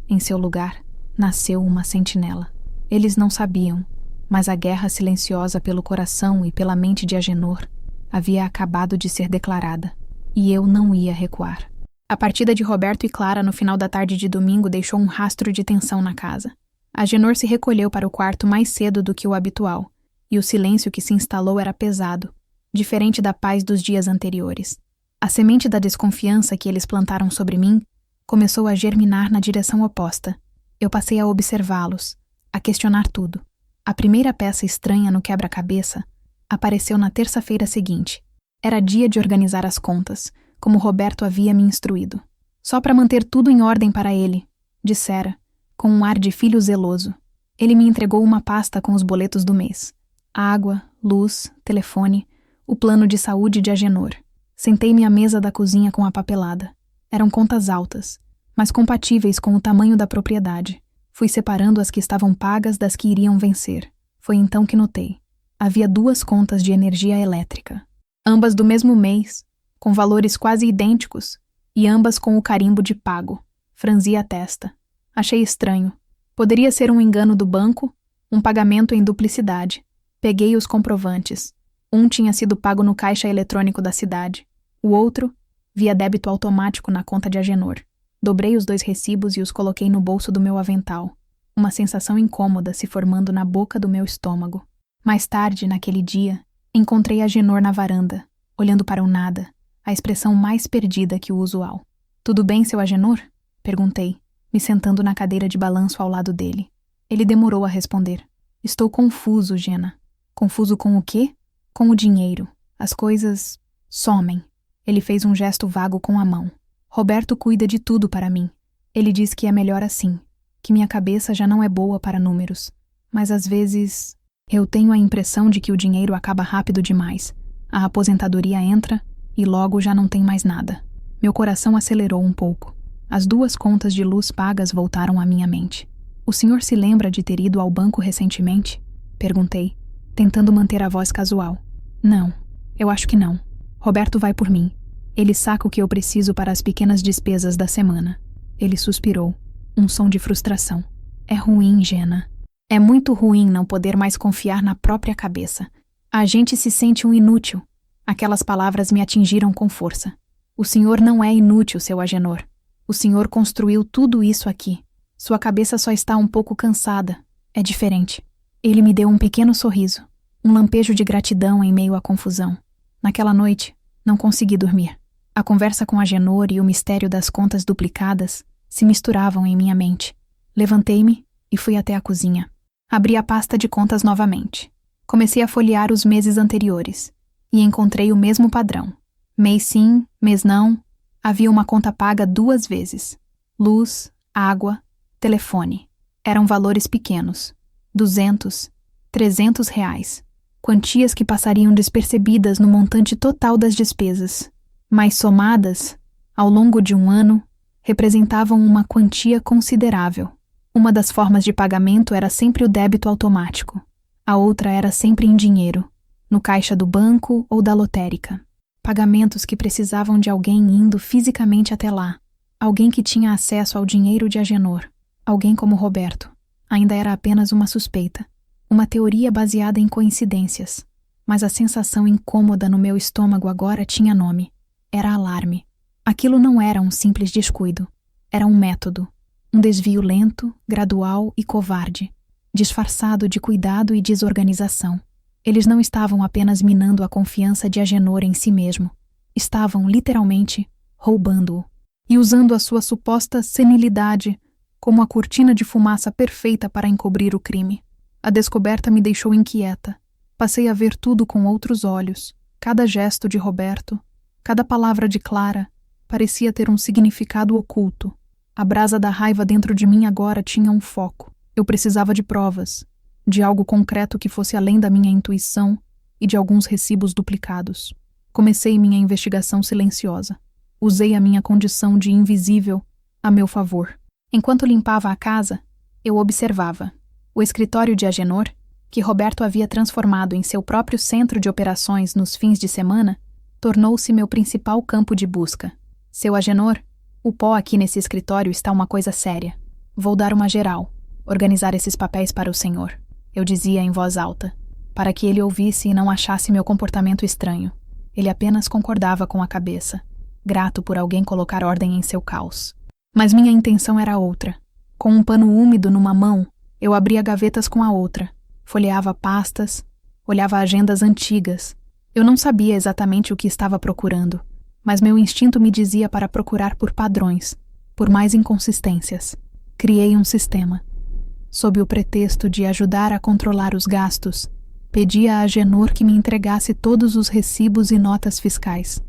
Em seu lugar, nasceu uma sentinela. Eles não sabiam, mas a guerra silenciosa pelo coração e pela mente de Agenor havia acabado de ser declarada, e eu não ia recuar. A partida de Roberto e Clara no final da tarde de domingo deixou um rastro de tensão na casa. Agenor se recolheu para o quarto mais cedo do que o habitual, e o silêncio que se instalou era pesado, diferente da paz dos dias anteriores. A semente da desconfiança que eles plantaram sobre mim começou a germinar na direção oposta. Eu passei a observá-los, a questionar tudo. A primeira peça estranha no quebra-cabeça apareceu na terça-feira seguinte. Era dia de organizar as contas, como Roberto havia me instruído. Só para manter tudo em ordem para ele, dissera, com um ar de filho zeloso. Ele me entregou uma pasta com os boletos do mês. Água, luz, telefone, o plano de saúde de Agenor. Sentei-me à mesa da cozinha com a papelada. Eram contas altas, mas compatíveis com o tamanho da propriedade. Fui separando as que estavam pagas das que iriam vencer. Foi então que notei. Havia 2 contas de energia elétrica. Ambas do mesmo mês, com valores quase idênticos, e ambas com o carimbo de pago. Franzi a testa. Achei estranho. Poderia ser um engano do banco, um pagamento em duplicidade. Peguei os comprovantes. Um tinha sido pago no caixa eletrônico da cidade. O outro, via débito automático na conta de Agenor. Dobrei os 2 recibos e os coloquei no bolso do meu avental. Uma sensação incômoda se formando na boca do meu estômago. Mais tarde, naquele dia, encontrei Agenor na varanda, olhando para o nada, a expressão mais perdida que o usual. "Tudo bem, seu Agenor?" perguntei, me sentando na cadeira de balanço ao lado dele. Ele demorou a responder. "Estou confuso, Jenna." "Confuso com o quê?" "Com o dinheiro. As coisas somem." Ele fez um gesto vago com a mão. "Roberto cuida de tudo para mim. Ele diz que é melhor assim, que minha cabeça já não é boa para números. Mas às vezes eu tenho a impressão de que o dinheiro acaba rápido demais. A aposentadoria entra e logo já não tem mais nada." Meu coração acelerou um pouco. As 2 contas de luz pagas voltaram à minha mente. "O senhor se lembra de ter ido ao banco recentemente?" perguntei, tentando manter a voz casual. "Não, eu acho que não. Roberto vai por mim. Ele saca o que eu preciso para as pequenas despesas da semana." Ele suspirou, um som de frustração. "É ruim, Jenna. É muito ruim não poder mais confiar na própria cabeça. A gente se sente um inútil." Aquelas palavras me atingiram com força. "O senhor não é inútil, seu Agenor. O senhor construiu tudo isso aqui. Sua cabeça só está um pouco cansada. É diferente." Ele me deu um pequeno sorriso, um lampejo de gratidão em meio à confusão. Naquela noite, não consegui dormir. A conversa com Agenor e o mistério das contas duplicadas se misturavam em minha mente. Levantei-me e fui até a cozinha. Abri a pasta de contas novamente. Comecei a folhear os meses anteriores e encontrei o mesmo padrão. Mês sim, mês não. Havia uma conta paga 2 vezes. Luz, água, telefone. Eram valores pequenos. 200, 300 reais. Quantias que passariam despercebidas no montante total das despesas. mas somadas, ao longo de um ano, representavam uma quantia considerável. Uma das formas de pagamento era sempre o débito automático. A outra era sempre em dinheiro, no caixa do banco ou da lotérica. Pagamentos que precisavam de alguém indo fisicamente até lá. Alguém que tinha acesso ao dinheiro de Agenor. Alguém como Roberto. Ainda era apenas uma suspeita. Uma teoria baseada em coincidências. Mas a sensação incômoda no meu estômago agora tinha nome. Era alarme. Aquilo não era um simples descuido. Era um método. Um desvio lento, gradual e covarde. Disfarçado de cuidado e desorganização. Eles não estavam apenas minando a confiança de Agenor em si mesmo. Estavam, literalmente, roubando-o. E usando a sua suposta senilidade como a cortina de fumaça perfeita para encobrir o crime. A descoberta me deixou inquieta. Passei a ver tudo com outros olhos. Cada gesto de Roberto, cada palavra de Clara, parecia ter um significado oculto. A brasa da raiva dentro de mim agora tinha um foco. Eu precisava de provas, de algo concreto que fosse além da minha intuição e de alguns recibos duplicados. Comecei minha investigação silenciosa. Usei a minha condição de invisível a meu favor. Enquanto limpava a casa, eu observava. O escritório de Agenor, que Roberto havia transformado em seu próprio centro de operações nos fins de semana, tornou-se meu principal campo de busca. Seu Agenor, o pó aqui nesse escritório está uma coisa séria. Vou dar uma geral, organizar esses papéis para o senhor, eu dizia em voz alta, para que ele ouvisse e não achasse meu comportamento estranho. Ele apenas concordava com a cabeça, grato por alguém colocar ordem em seu caos. Mas minha intenção era outra. Com um pano úmido numa mão, eu abria gavetas com a outra, folheava pastas, olhava agendas antigas. Eu não sabia exatamente o que estava procurando, mas meu instinto me dizia para procurar por padrões, por mais inconsistências. Criei um sistema. Sob o pretexto de ajudar a controlar os gastos, pedi a Agenor que me entregasse todos os recibos e notas fiscais.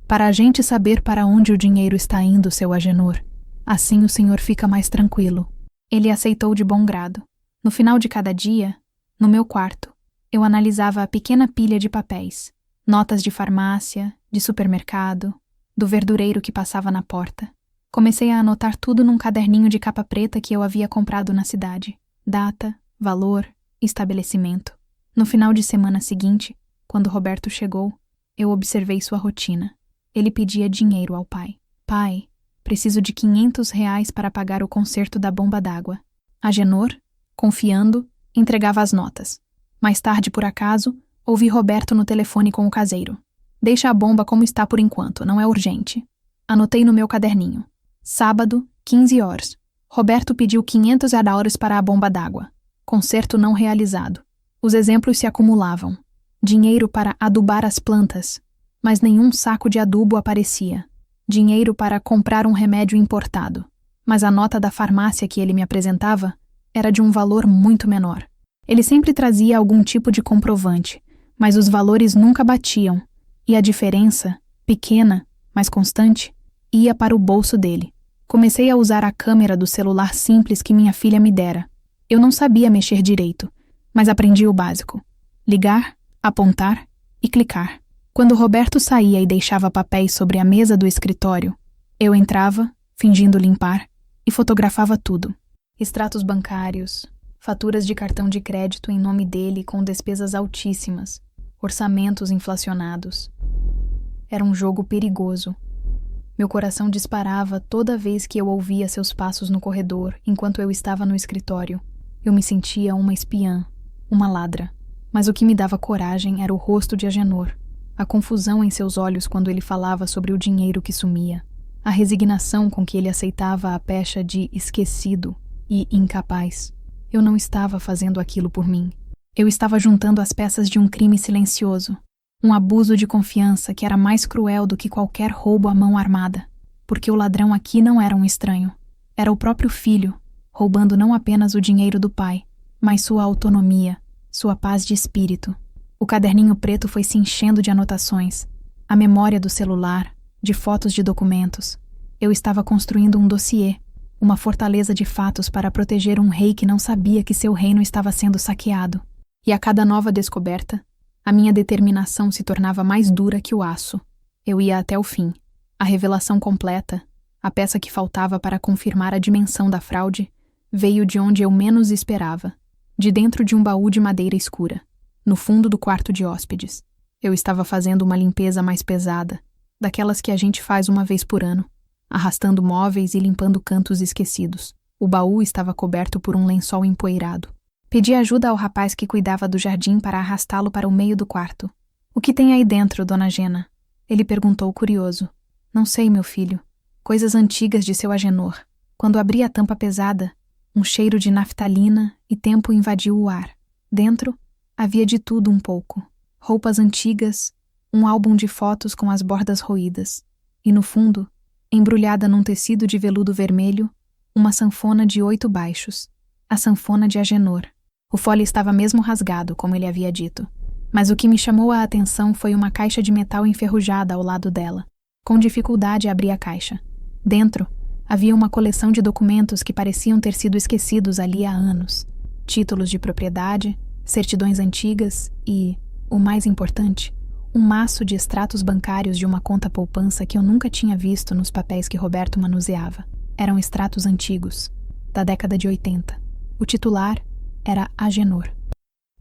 Para a gente saber para onde o dinheiro está indo, seu Agenor, assim o senhor fica mais tranquilo. Ele aceitou de bom grado. No final de cada dia, no meu quarto, eu analisava a pequena pilha de papéis, notas de farmácia, de supermercado, do verdureiro que passava na porta. Comecei a anotar tudo num caderninho de capa preta que eu havia comprado na cidade. Data, valor, estabelecimento. No final de semana seguinte, quando Roberto chegou, eu observei sua rotina. Ele pedia dinheiro ao pai. Pai, preciso de R$ 500 para pagar o conserto da bomba d'água. Agenor, confiando, entregava as notas. Mais tarde, por acaso, ouvi Roberto no telefone com o caseiro. Deixa a bomba como está por enquanto, não é urgente. Anotei no meu caderninho. Sábado, 15 horas. Roberto pediu R$ 500 para a bomba d'água. Conserto não realizado. Os exemplos se acumulavam. Dinheiro para adubar as plantas, mas nenhum saco de adubo aparecia. Dinheiro para comprar um remédio importado, mas a nota da farmácia que ele me apresentava era de um valor muito menor. Ele sempre trazia algum tipo de comprovante, mas os valores nunca batiam, e a diferença, pequena, mas constante, ia para o bolso dele. Comecei a usar a câmera do celular simples que minha filha me dera. Eu não sabia mexer direito, mas aprendi o básico: ligar, apontar e clicar. Quando Roberto saía e deixava papéis sobre a mesa do escritório, eu entrava, fingindo limpar, e fotografava tudo. Extratos bancários, faturas de cartão de crédito em nome dele com despesas altíssimas, orçamentos inflacionados. Era um jogo perigoso. Meu coração disparava toda vez que eu ouvia seus passos no corredor enquanto eu estava no escritório. Eu me sentia uma espiã, uma ladra. Mas o que me dava coragem era o rosto de Agenor. A confusão em seus olhos quando ele falava sobre o dinheiro que sumia. A resignação com que ele aceitava a pecha de esquecido e incapaz. Eu não estava fazendo aquilo por mim. Eu estava juntando as peças de um crime silencioso. Um abuso de confiança que era mais cruel do que qualquer roubo à mão armada. Porque o ladrão aqui não era um estranho. Era o próprio filho, roubando não apenas o dinheiro do pai, mas sua autonomia, sua paz de espírito. O caderninho preto foi se enchendo de anotações, a memória do celular, de fotos de documentos. Eu estava construindo um dossiê, uma fortaleza de fatos para proteger um rei que não sabia que seu reino estava sendo saqueado. E a cada nova descoberta, a minha determinação se tornava mais dura que o aço. Eu ia até o fim. A revelação completa, a peça que faltava para confirmar a dimensão da fraude, veio de onde eu menos esperava, de dentro de um baú de madeira escura, no fundo do quarto de hóspedes. Eu estava fazendo uma limpeza mais pesada, daquelas que a gente faz uma vez por ano, arrastando móveis e limpando cantos esquecidos. O baú estava coberto por um lençol empoeirado. Pedi ajuda ao rapaz que cuidava do jardim para arrastá-lo para o meio do quarto. "O que tem aí dentro, dona Gena?" Ele perguntou curioso. "Não sei, meu filho. Coisas antigas de seu Agenor." Quando abri a tampa pesada, um cheiro de naftalina e tempo invadiu o ar. Dentro, havia de tudo um pouco. Roupas antigas, um álbum de fotos com as bordas roídas. E no fundo, embrulhada num tecido de veludo vermelho, uma sanfona de 8 baixos. A sanfona de Agenor. O fole estava mesmo rasgado, como ele havia dito. Mas o que me chamou a atenção foi uma caixa de metal enferrujada ao lado dela. Com dificuldade abri a caixa. Dentro, havia uma coleção de documentos que pareciam ter sido esquecidos ali há anos. Títulos de propriedade, certidões antigas e, o mais importante, um maço de extratos bancários de uma conta poupança que eu nunca tinha visto nos papéis que Roberto manuseava. Eram extratos antigos, da década de 80. O titular era Agenor.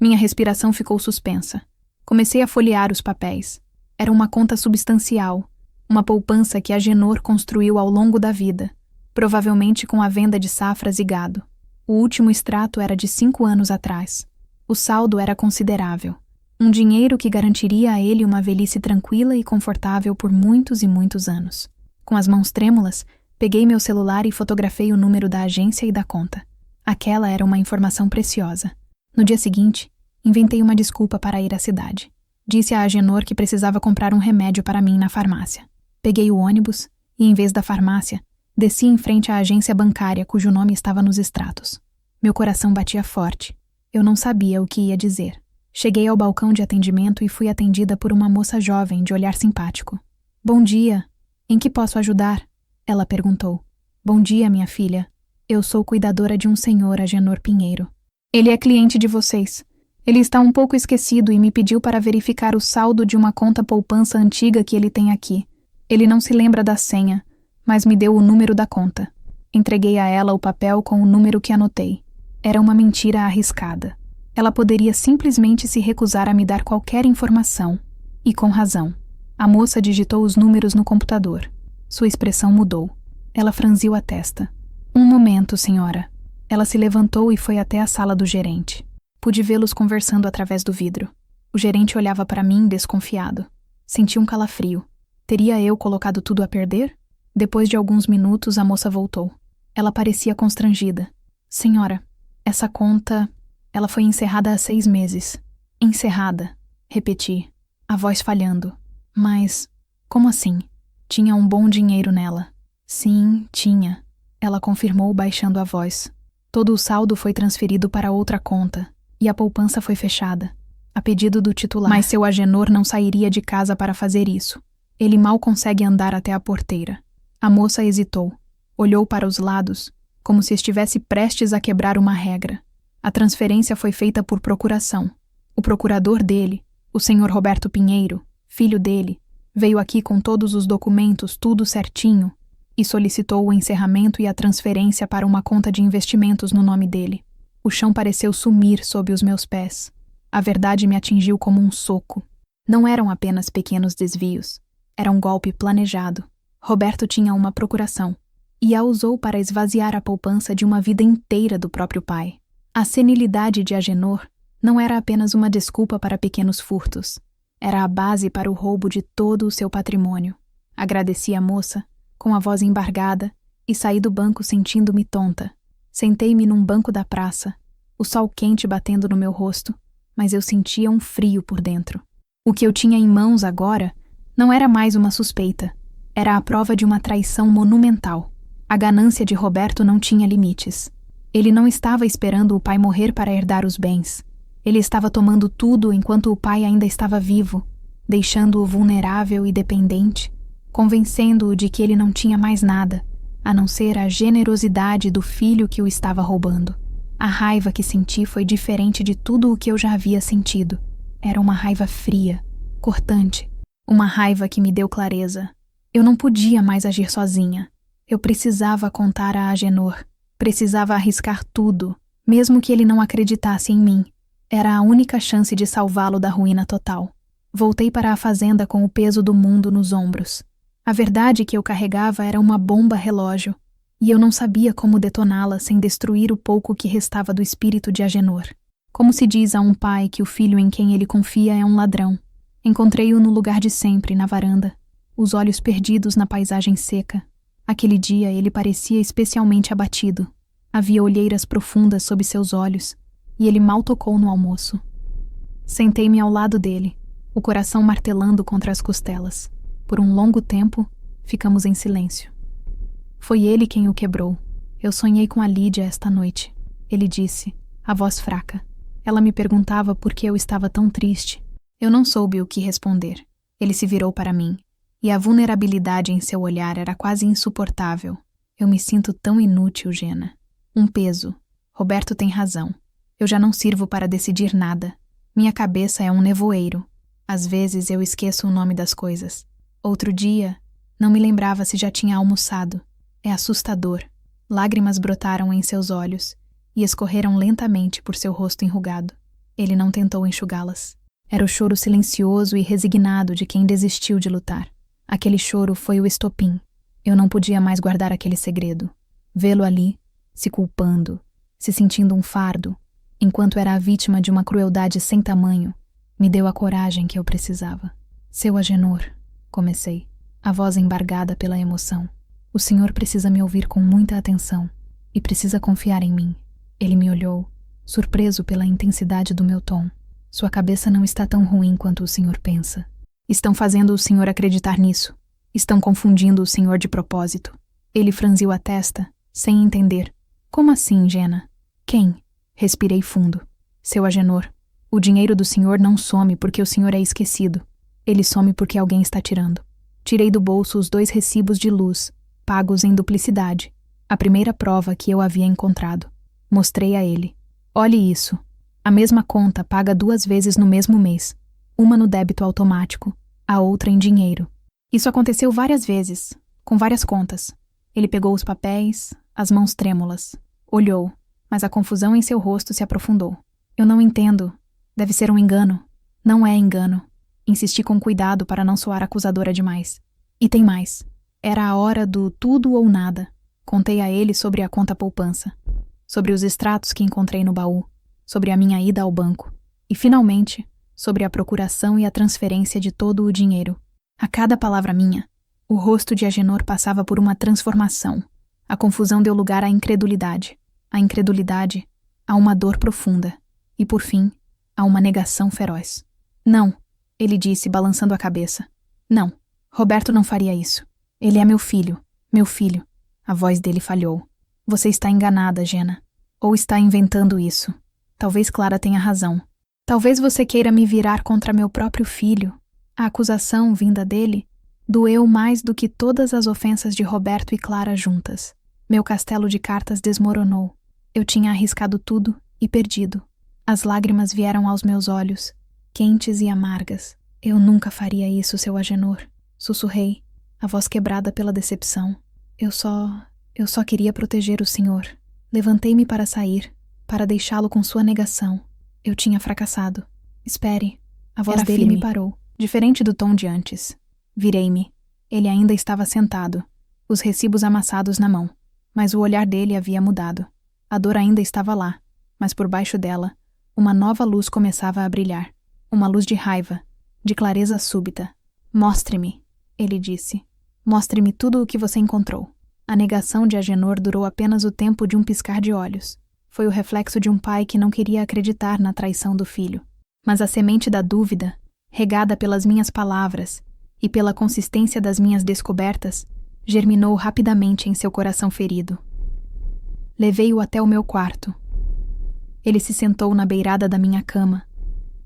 Minha respiração ficou suspensa. Comecei a folhear os papéis. Era uma conta substancial, uma poupança que Agenor construiu ao longo da vida, provavelmente com a venda de safras e gado. O último extrato era de 5 anos atrás. O saldo era considerável. Um dinheiro que garantiria a ele uma velhice tranquila e confortável por muitos e muitos anos. Com as mãos trêmulas, peguei meu celular e fotografei o número da agência e da conta. Aquela era uma informação preciosa. No dia seguinte, inventei uma desculpa para ir à cidade. Disse a Agenor que precisava comprar um remédio para mim na farmácia. Peguei o ônibus e, em vez da farmácia, desci em frente à agência bancária cujo nome estava nos extratos. Meu coração batia forte. Eu não sabia o que ia dizer. Cheguei ao balcão de atendimento e fui atendida por uma moça jovem de olhar simpático. "Bom dia. Em que posso ajudar?" Ela perguntou. "Bom dia, minha filha. Eu sou cuidadora de um senhor, Agenor Pinheiro. Ele é cliente de vocês. Ele está um pouco esquecido e me pediu para verificar o saldo de uma conta poupança antiga que ele tem aqui. Ele não se lembra da senha, mas me deu o número da conta." Entreguei a ela o papel com o número que anotei. Era uma mentira arriscada. Ela poderia simplesmente se recusar a me dar qualquer informação. E com razão. A moça digitou os números no computador. Sua expressão mudou. Ela franziu a testa. "Um momento, senhora." Ela se levantou e foi até a sala do gerente. Pude vê-los conversando através do vidro. O gerente olhava para mim desconfiado. Senti um calafrio. Teria eu colocado tudo a perder? Depois de alguns minutos, a moça voltou. Ela parecia constrangida. "Senhora, essa conta... ela foi encerrada há 6 meses. Encerrada", repeti, a voz falhando. "Mas, como assim? Tinha um bom dinheiro nela." "Sim, tinha", ela confirmou baixando a voz. "Todo o saldo foi transferido para outra conta, e a poupança foi fechada, a pedido do titular. Mas seu Agenor não sairia de casa para fazer isso. Ele mal consegue andar até a porteira." A moça hesitou, olhou para os lados, como se estivesse prestes a quebrar uma regra. A transferência foi feita por procuração. O procurador dele, o senhor Roberto Pinheiro, filho dele, veio aqui com todos os documentos, tudo certinho, e solicitou o encerramento e a transferência para uma conta de investimentos no nome dele. O chão pareceu sumir sob os meus pés. A verdade me atingiu como um soco. Não eram apenas pequenos desvios. Era um golpe planejado. Roberto tinha uma procuração, e a usou para esvaziar a poupança de uma vida inteira do próprio pai. A senilidade de Agenor não era apenas uma desculpa para pequenos furtos. Era a base para o roubo de todo o seu patrimônio. Agradeci a moça, com a voz embargada, e saí do banco sentindo-me tonta. Sentei-me num banco da praça, o sol quente batendo no meu rosto, mas eu sentia um frio por dentro. O que eu tinha em mãos agora não era mais uma suspeita. Era a prova de uma traição monumental. A ganância de Roberto não tinha limites. Ele não estava esperando o pai morrer para herdar os bens. Ele estava tomando tudo enquanto o pai ainda estava vivo, deixando-o vulnerável e dependente, convencendo-o de que ele não tinha mais nada, a não ser a generosidade do filho que o estava roubando. A raiva que senti foi diferente de tudo o que eu já havia sentido. Era uma raiva fria, cortante, Uma raiva que me deu clareza. Eu não podia mais agir sozinha. Eu precisava contar a Agenor. Precisava arriscar tudo, mesmo que ele não acreditasse em mim. Era a única chance de salvá-lo da ruína total. Voltei para a fazenda com o peso do mundo nos ombros. A verdade que eu carregava era uma bomba relógio, e eu não sabia como detoná-la sem destruir o pouco que restava do espírito de Agenor. Como se diz a um pai que o filho em quem ele confia é um ladrão. Encontrei-o no lugar de sempre, na varanda, os olhos perdidos na paisagem seca. Aquele dia ele parecia especialmente abatido. Havia olheiras profundas sob seus olhos, e ele mal tocou no almoço. Sentei-me ao lado dele, o coração martelando contra as costelas. Por um longo tempo, ficamos em silêncio. Foi ele quem o quebrou. Eu sonhei com a Lídia esta noite. Ele disse, a voz fraca. Ela me perguntava por que eu estava tão triste. Eu não soube o que responder. Ele se virou para mim, e a vulnerabilidade em seu olhar era quase insuportável. Eu me sinto tão inútil, Gena. Um peso. Roberto tem razão. Eu já não sirvo para decidir nada. Minha cabeça é um nevoeiro. Às vezes eu esqueço o nome das coisas. Outro dia, não me lembrava se já tinha almoçado. É assustador. Lágrimas brotaram em seus olhos e escorreram lentamente por seu rosto enrugado. Ele não tentou enxugá-las. Era o choro silencioso e resignado de quem desistiu de lutar. Aquele choro foi o estopim. Eu não podia mais guardar aquele segredo. Vê-lo ali, se culpando, se sentindo um fardo, enquanto era a vítima de uma crueldade sem tamanho, me deu a coragem que eu precisava. Seu Agenor, comecei, a voz embargada pela emoção. O senhor precisa me ouvir com muita atenção e precisa confiar em mim. Ele me olhou, surpreso pela intensidade do meu tom. Sua cabeça não está tão ruim quanto o senhor pensa. Estão fazendo o senhor acreditar nisso. Estão confundindo o senhor de propósito. Ele franziu a testa, sem entender. Como assim, Gena? Quem? Respirei fundo. Seu Agenor. O dinheiro do senhor não some porque o senhor é esquecido. Ele some porque alguém está tirando. Tirei do bolso os 2 recibos de luz, pagos em duplicidade. A primeira prova que eu havia encontrado. Mostrei a ele. Olhe isso. A mesma conta paga 2 vezes no mesmo mês. Uma no débito automático, a outra em dinheiro. Isso aconteceu várias vezes, com várias contas. Ele pegou os papéis, as mãos trêmulas. Olhou, mas a confusão em seu rosto se aprofundou. Eu não entendo. Deve ser um engano. Não é engano. Insisti com cuidado para não soar acusadora demais. E tem mais. Era a hora do tudo ou nada. Contei a ele sobre a conta poupança, sobre os extratos que encontrei no baú, sobre a minha ida ao banco e, finalmente, sobre a procuração e a transferência de todo o dinheiro. A cada palavra minha, o rosto de Agenor passava por uma transformação. A confusão deu lugar à incredulidade. A incredulidade a uma dor profunda. E, por fim, a uma negação feroz. Não, ele disse, balançando a cabeça. Não, Roberto não faria isso. Ele é meu filho, meu filho. A voz dele falhou. Você está enganada, Gena. Ou está inventando isso. Talvez Clara tenha razão. Talvez você queira me virar contra meu próprio filho. A acusação vinda dele doeu mais do que todas as ofensas de Roberto e Clara juntas. Meu castelo de cartas desmoronou. Eu tinha arriscado tudo e perdido. As lágrimas vieram aos meus olhos, quentes e amargas. Eu nunca faria isso, seu Agenor. Sussurrei, a voz quebrada pela decepção. Eu só queria proteger o senhor. Levantei-me para sair, para deixá-lo com sua negação. Eu tinha fracassado. Espere. A voz dele me parou, diferente do tom de antes. Virei-me. Ele ainda estava sentado, os recibos amassados na mão. Mas o olhar dele havia mudado. A dor ainda estava lá, mas por baixo dela, uma nova luz começava a brilhar. Uma luz de raiva, de clareza súbita. Mostre-me, ele disse. Mostre-me tudo o que você encontrou. A negação de Agenor durou apenas o tempo de um piscar de olhos. Foi o reflexo de um pai que não queria acreditar na traição do filho. Mas a semente da dúvida, regada pelas minhas palavras e pela consistência das minhas descobertas, germinou rapidamente em seu coração ferido. Levei-o até o meu quarto. Ele se sentou na beirada da minha cama,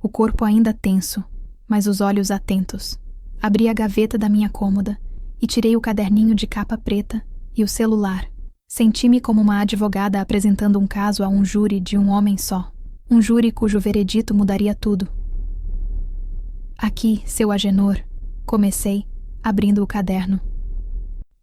o corpo ainda tenso, mas os olhos atentos. Abri a gaveta da minha cômoda e tirei o caderninho de capa preta e o celular. Senti-me como uma advogada apresentando um caso a um júri de um homem só. Um júri cujo veredito mudaria tudo. Aqui, seu Agenor, Comecei, abrindo o caderno.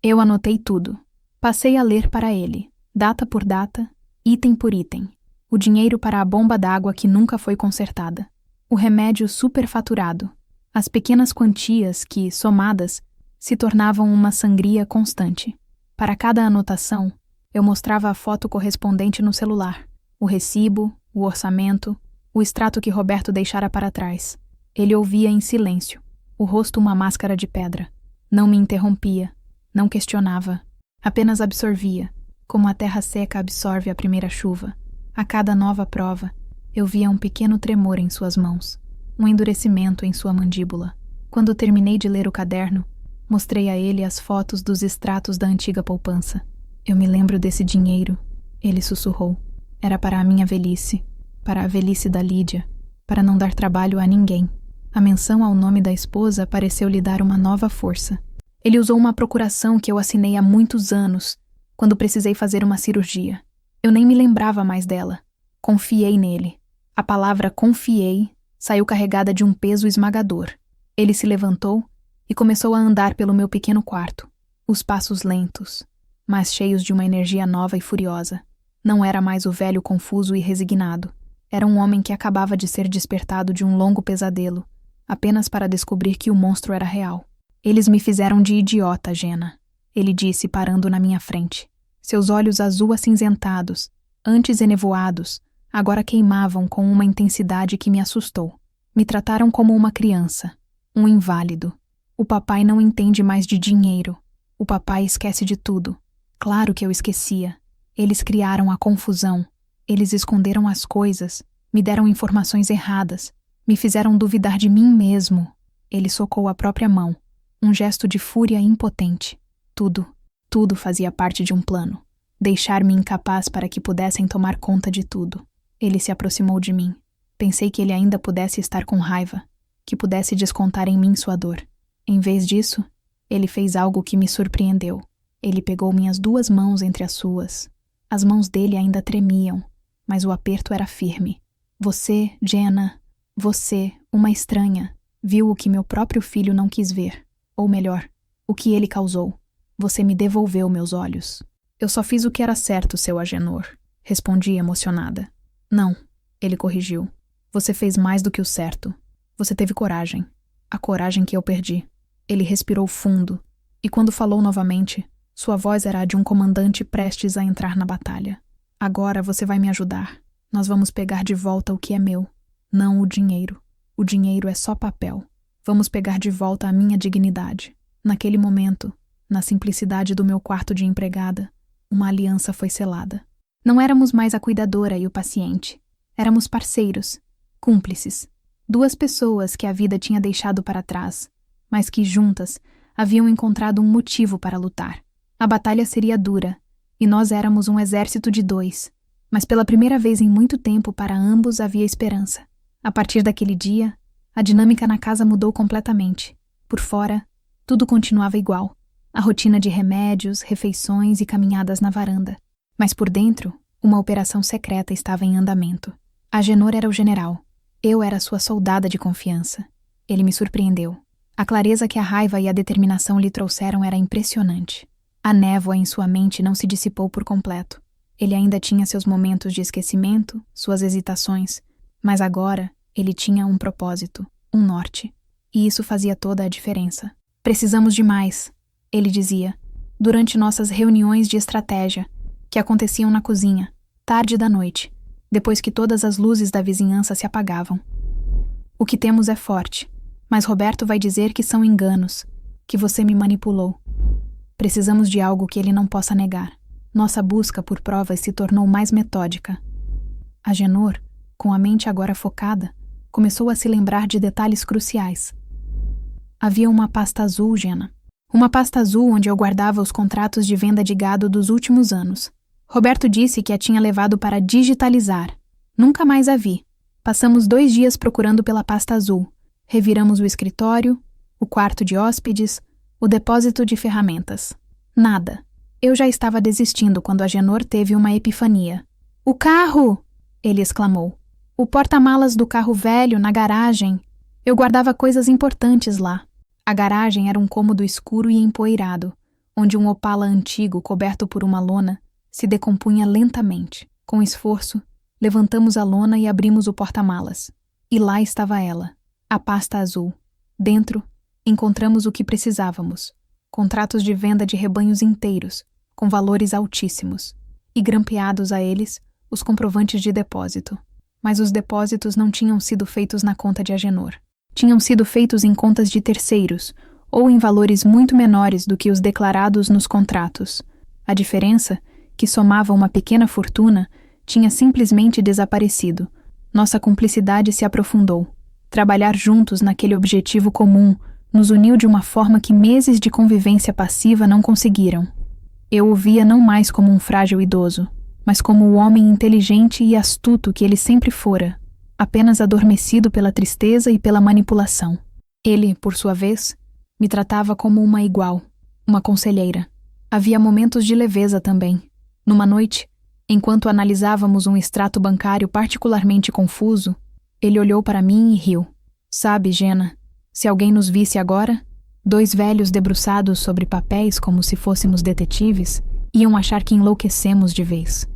Eu anotei tudo. Passei a ler para ele, data por data, item por item. O dinheiro para a bomba d'água que nunca foi consertada. O remédio superfaturado. As pequenas quantias que, somadas, se tornavam uma sangria constante. Para cada anotação, eu mostrava a foto correspondente no celular, o recibo, o orçamento, o extrato que Roberto deixara para trás. Ele ouvia em silêncio, o rosto uma máscara de pedra. Não me interrompia, não questionava, apenas absorvia, como a terra seca absorve a primeira chuva. A cada nova prova, eu via um pequeno tremor em suas mãos, um endurecimento em sua mandíbula. Quando terminei de ler o caderno, mostrei a ele as fotos dos extratos da antiga poupança. Eu me lembro desse dinheiro, ele sussurrou. Era para a minha velhice, para a velhice da Lídia, para não dar trabalho a ninguém. A menção ao nome da esposa pareceu lhe dar uma nova força. Ele usou uma procuração que eu assinei há muitos anos, quando precisei fazer uma cirurgia. Eu nem me lembrava mais dela. Confiei nele. A palavra confiei saiu carregada de um peso esmagador. Ele se levantou e começou a andar pelo meu pequeno quarto. Os passos lentos, mas cheios de uma energia nova e furiosa. Não era mais o velho confuso e resignado. Era um homem que acabava de ser despertado de um longo pesadelo, apenas para descobrir que o monstro era real. Eles me fizeram de idiota, Jenna, ele disse, parando na minha frente. Seus olhos azul-acinzentados, antes enevoados, agora queimavam com uma intensidade que me assustou. Me trataram como uma criança, um inválido. O papai não entende mais de dinheiro. O papai esquece de tudo. Claro que eu esquecia. Eles criaram a confusão. Eles esconderam as coisas, me deram informações erradas, me fizeram duvidar de mim mesmo. Ele socou a própria mão, um gesto de fúria impotente. Tudo fazia parte de um plano. Deixar-me incapaz para que pudessem tomar conta de tudo. Ele se aproximou de mim. Pensei que ele ainda pudesse estar com raiva, que pudesse descontar em mim sua dor. Em vez disso, ele fez algo que me surpreendeu. Ele pegou minhas 2 mãos entre as suas. As mãos dele ainda tremiam, mas o aperto era firme. Você, Jenna, você, uma estranha, viu o que meu próprio filho não quis ver. Ou melhor, o que ele causou. Você me devolveu meus olhos. Eu só fiz o que era certo, seu Agenor, respondi emocionada. Não, ele corrigiu. Você fez mais do que o certo. Você teve coragem. A coragem que eu perdi. Ele respirou fundo, e quando falou novamente, sua voz era a de um comandante prestes a entrar na batalha. Agora você vai me ajudar. Nós vamos pegar de volta o que é meu. Não o dinheiro. O dinheiro é só papel. Vamos pegar de volta a minha dignidade. Naquele momento, na simplicidade do meu quarto de empregada, uma aliança foi selada. Não éramos mais a cuidadora e o paciente. Éramos parceiros, cúmplices. 2 pessoas que a vida tinha deixado para trás, mas que juntas haviam encontrado um motivo para lutar. A batalha seria dura, e nós éramos um exército de 2. Mas pela primeira vez em muito tempo para ambos havia esperança. A partir daquele dia, a dinâmica na casa mudou completamente. Por fora, tudo continuava igual. A rotina de remédios, refeições e caminhadas na varanda. Mas por dentro, uma operação secreta estava em andamento. Agenor era o general. Eu era sua soldada de confiança. Ele me surpreendeu. A clareza que a raiva e a determinação lhe trouxeram era impressionante. A névoa em sua mente não se dissipou por completo. Ele ainda tinha seus momentos de esquecimento, suas hesitações, mas agora ele tinha um propósito, um norte. E isso fazia toda a diferença. Precisamos de mais, ele dizia, durante nossas reuniões de estratégia, que aconteciam na cozinha, tarde da noite, depois que todas as luzes da vizinhança se apagavam. O que temos é forte, mas Roberto vai dizer que são enganos, que você me manipulou. Precisamos de algo que ele não possa negar. Nossa busca por provas se tornou mais metódica. Agenor, com a mente agora focada, começou a se lembrar de detalhes cruciais. Havia uma pasta azul, Jenna. Uma pasta azul onde eu guardava os contratos de venda de gado dos últimos anos. Roberto disse que a tinha levado para digitalizar. Nunca mais a vi. Passamos 2 dias procurando pela pasta azul. Reviramos o escritório, o quarto de hóspedes, o depósito de ferramentas. Nada. Eu já estava desistindo quando Agenor teve uma epifania. "O carro!" ele exclamou. "O porta-malas do carro velho na garagem. Eu guardava coisas importantes lá. A garagem era um cômodo escuro e empoeirado, onde um Opala antigo coberto por uma lona se decompunha lentamente. Com esforço, levantamos a lona e abrimos o porta-malas. E lá estava ela, a pasta azul. Dentro, encontramos o que precisávamos: contratos de venda de rebanhos inteiros, com valores altíssimos, e grampeados a eles, os comprovantes de depósito. Mas os depósitos não tinham sido feitos na conta de Agenor. Tinham sido feitos em contas de terceiros, ou em valores muito menores do que os declarados nos contratos. A diferença, que somava uma pequena fortuna, tinha simplesmente desaparecido. Nossa cumplicidade se aprofundou. Trabalhar juntos naquele objetivo comum nos uniu de uma forma que meses de convivência passiva não conseguiram. Eu o via não mais como um frágil idoso, mas como o homem inteligente e astuto que ele sempre fora, apenas adormecido pela tristeza e pela manipulação. Ele, por sua vez, me tratava como uma igual, uma conselheira. Havia momentos de leveza também. Numa noite, enquanto analisávamos um extrato bancário particularmente confuso, ele olhou para mim e riu. Sabe, Jenna, se alguém nos visse agora, dois velhos debruçados sobre papéis como se fôssemos detetives, iam achar que enlouquecemos de vez.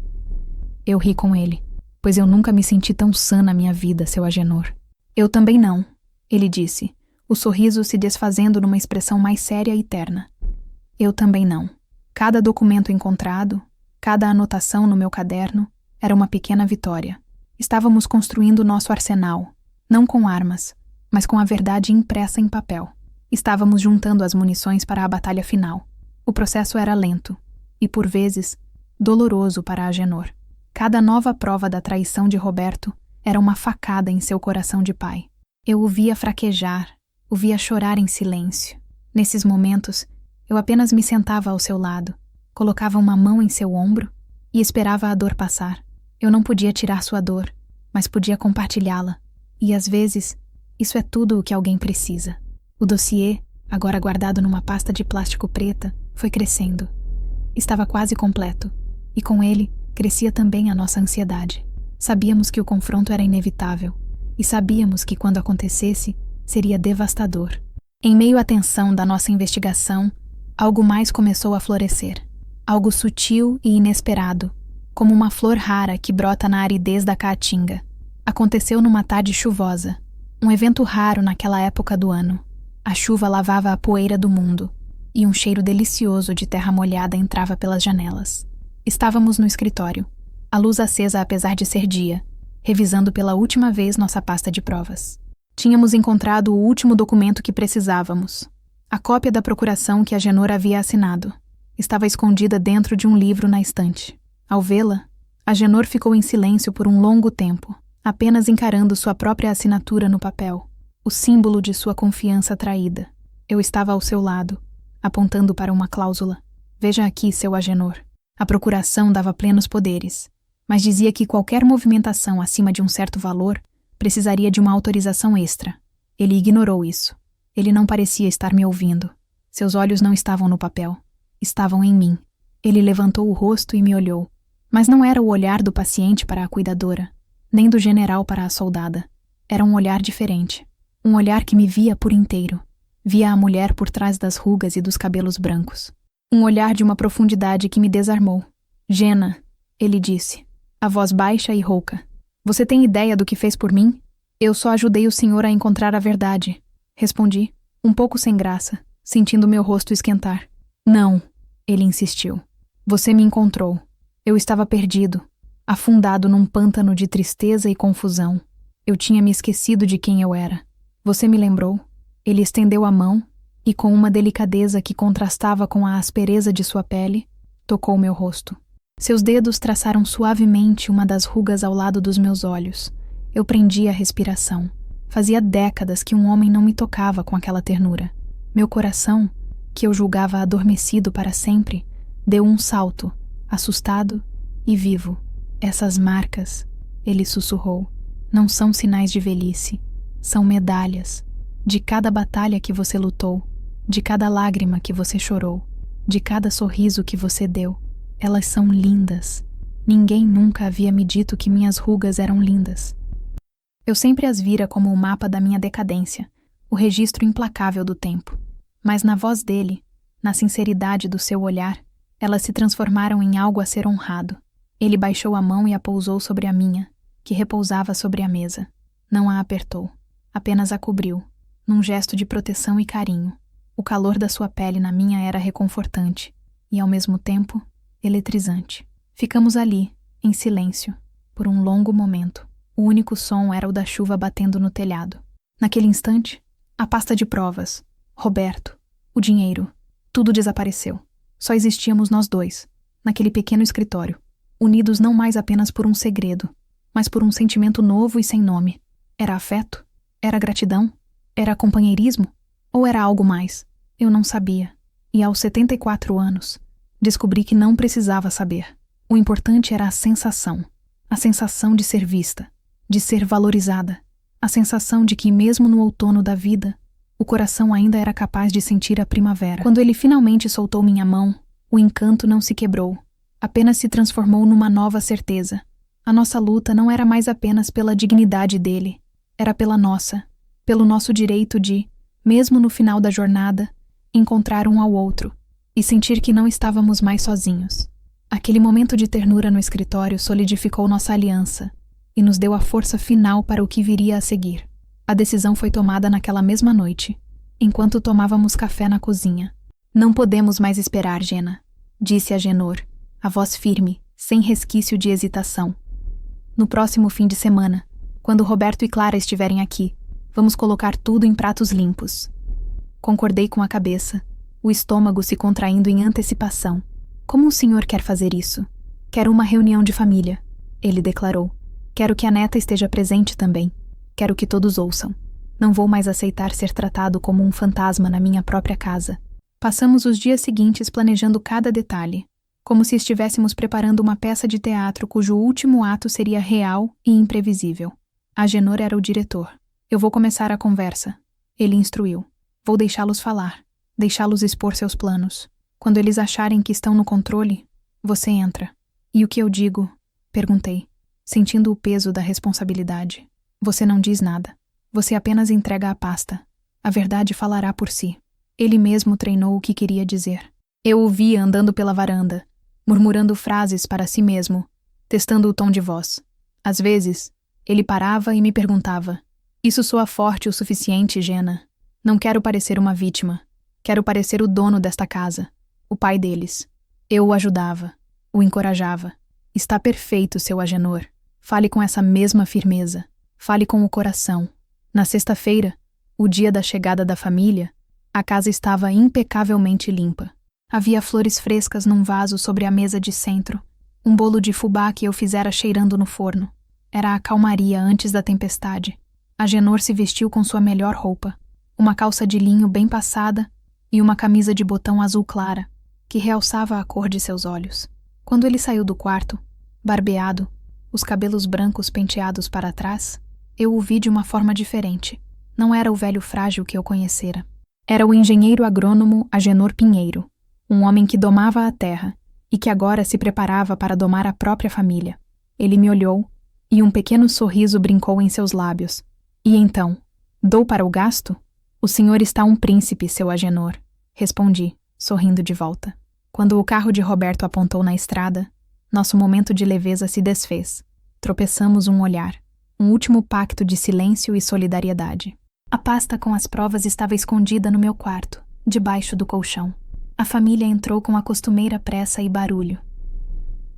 Eu ri com ele, pois eu nunca me senti tão sã na minha vida, seu Agenor. Eu também não, ele disse, o sorriso se desfazendo numa expressão mais séria e terna. Eu também não. Cada documento encontrado, cada anotação no meu caderno, era uma pequena vitória. Estávamos construindo nosso arsenal, não com armas, mas com a verdade impressa em papel. Estávamos juntando as munições para a batalha final. O processo era lento e, por vezes, doloroso para Agenor. Cada nova prova da traição de Roberto era uma facada em seu coração de pai. Eu o via fraquejar, o via chorar em silêncio. Nesses momentos, eu apenas me sentava ao seu lado, colocava uma mão em seu ombro e esperava a dor passar. Eu não podia tirar sua dor, mas podia compartilhá-la. E, às vezes, isso é tudo o que alguém precisa. O dossiê, agora guardado numa pasta de plástico preta, foi crescendo. Estava quase completo, e com ele crescia também a nossa ansiedade. Sabíamos que o confronto era inevitável, e sabíamos que, quando acontecesse, seria devastador. Em meio à tensão da nossa investigação, algo mais começou a florescer. Algo sutil e inesperado, como uma flor rara que brota na aridez da caatinga. Aconteceu numa tarde chuvosa, um evento raro naquela época do ano. A chuva lavava a poeira do mundo, e um cheiro delicioso de terra molhada entrava pelas janelas. Estávamos no escritório, a luz acesa apesar de ser dia, revisando pela última vez nossa pasta de provas. Tínhamos encontrado o último documento que precisávamos. A cópia da procuração que Agenor havia assinado. Estava escondida dentro de um livro na estante. Ao vê-la, Agenor ficou em silêncio por um longo tempo, apenas encarando sua própria assinatura no papel, o símbolo de sua confiança traída. Eu estava ao seu lado, apontando para uma cláusula. Veja aqui, seu Agenor. A procuração dava plenos poderes, mas dizia que qualquer movimentação acima de um certo valor precisaria de uma autorização extra. Ele ignorou isso. Ele não parecia estar me ouvindo. Seus olhos não estavam no papel. Estavam em mim. Ele levantou o rosto e me olhou. Mas não era o olhar do paciente para a cuidadora, nem do general para a soldada. Era um olhar diferente. Um olhar que me via por inteiro. Via a mulher por trás das rugas e dos cabelos brancos. Um olhar de uma profundidade que me desarmou. Jenna, ele disse, a voz baixa e rouca. Você tem ideia do que fez por mim? Eu só ajudei o senhor a encontrar a verdade. Respondi, um pouco sem graça, sentindo meu rosto esquentar. Não, ele insistiu. Você me encontrou. Eu estava perdido, afundado num pântano de tristeza e confusão. Eu tinha me esquecido de quem eu era. Você me lembrou. Ele estendeu a mão e, com uma delicadeza que contrastava com a aspereza de sua pele, tocou meu rosto. Seus dedos traçaram suavemente uma das rugas ao lado dos meus olhos. Eu prendi a respiração. Fazia décadas que um homem não me tocava com aquela ternura. Meu coração, que eu julgava adormecido para sempre, deu um salto, assustado e vivo. Essas marcas, ele sussurrou, não são sinais de velhice, são medalhas. De cada batalha que você lutou, de cada lágrima que você chorou, de cada sorriso que você deu, elas são lindas. Ninguém nunca havia me dito que minhas rugas eram lindas. Eu sempre as vira como o mapa da minha decadência, o registro implacável do tempo. Mas na voz dele, na sinceridade do seu olhar, elas se transformaram em algo a ser honrado. Ele baixou a mão e a pousou sobre a minha, que repousava sobre a mesa. Não a apertou, apenas a cobriu, num gesto de proteção e carinho. O calor da sua pele na minha era reconfortante e, ao mesmo tempo, eletrizante. Ficamos ali, em silêncio, por um longo momento. O único som era o da chuva batendo no telhado. Naquele instante, a pasta de provas, Roberto, o dinheiro, tudo desapareceu. Só existíamos nós dois, naquele pequeno escritório, unidos não mais apenas por um segredo, mas por um sentimento novo e sem nome. Era afeto? Era gratidão? Era companheirismo? Ou era algo mais? Eu não sabia. E aos 74 anos, descobri que não precisava saber. O importante era a sensação de ser vista, de ser valorizada, a sensação de que, mesmo no outono da vida, o coração ainda era capaz de sentir a primavera. Quando ele finalmente soltou minha mão, o encanto não se quebrou, apenas se transformou numa nova certeza. A nossa luta não era mais apenas pela dignidade dele, era pela nossa, pelo nosso direito de, mesmo no final da jornada, encontrar um ao outro e sentir que não estávamos mais sozinhos. Aquele momento de ternura no escritório solidificou nossa aliança e nos deu a força final para o que viria a seguir. A decisão foi tomada naquela mesma noite, enquanto tomávamos café na cozinha. Não podemos mais esperar, Gena, disse a Genor, a voz firme, sem resquício de hesitação. No próximo fim de semana, quando Roberto e Clara estiverem aqui, vamos colocar tudo em pratos limpos. Concordei com a cabeça, o estômago se contraindo em antecipação. Como o senhor quer fazer isso? Quero uma reunião de família, ele declarou. Quero que a neta esteja presente também. Quero que todos ouçam. Não vou mais aceitar ser tratado como um fantasma na minha própria casa. Passamos os dias seguintes planejando cada detalhe, como se estivéssemos preparando uma peça de teatro cujo último ato seria real e imprevisível. Agenor era o diretor. Eu vou começar a conversa. Ele instruiu. Vou deixá-los falar, deixá-los expor seus planos. Quando eles acharem que estão no controle, você entra. E o que eu digo? Perguntei, sentindo o peso da responsabilidade. Você não diz nada. Você apenas entrega a pasta. A verdade falará por si. Ele mesmo treinou o que queria dizer. Eu o via andando pela varanda, murmurando frases para si mesmo, testando o tom de voz. Às vezes, ele parava e me perguntava: isso soa forte o suficiente, Gena? Não quero parecer uma vítima. Quero parecer o dono desta casa, o pai deles. Eu o ajudava, o encorajava. Está perfeito, seu Agenor. Fale com essa mesma firmeza. Fale com o coração. Na sexta-feira, o dia da chegada da família, a casa estava impecavelmente limpa. Havia flores frescas num vaso sobre a mesa de centro, um bolo de fubá que eu fizera cheirando no forno. Era a calmaria antes da tempestade. Agenor se vestiu com sua melhor roupa, uma calça de linho bem passada e uma camisa de botão azul clara, que realçava a cor de seus olhos. Quando ele saiu do quarto, barbeado, os cabelos brancos penteados para trás, eu o vi de uma forma diferente. Não era o velho frágil que eu conhecera. Era o engenheiro agrônomo Agenor Pinheiro, um homem que domava a terra e que agora se preparava para domar a própria família. Ele me olhou e um pequeno sorriso brincou em seus lábios. E então, dou para o gasto? O senhor está um príncipe, seu Agenor, respondi, sorrindo de volta. Quando o carro de Roberto apontou na estrada, nosso momento de leveza se desfez. Tropeçamos um olhar. Um último pacto de silêncio e solidariedade. A pasta com as provas estava escondida no meu quarto, debaixo do colchão. A família entrou com a costumeira pressa e barulho.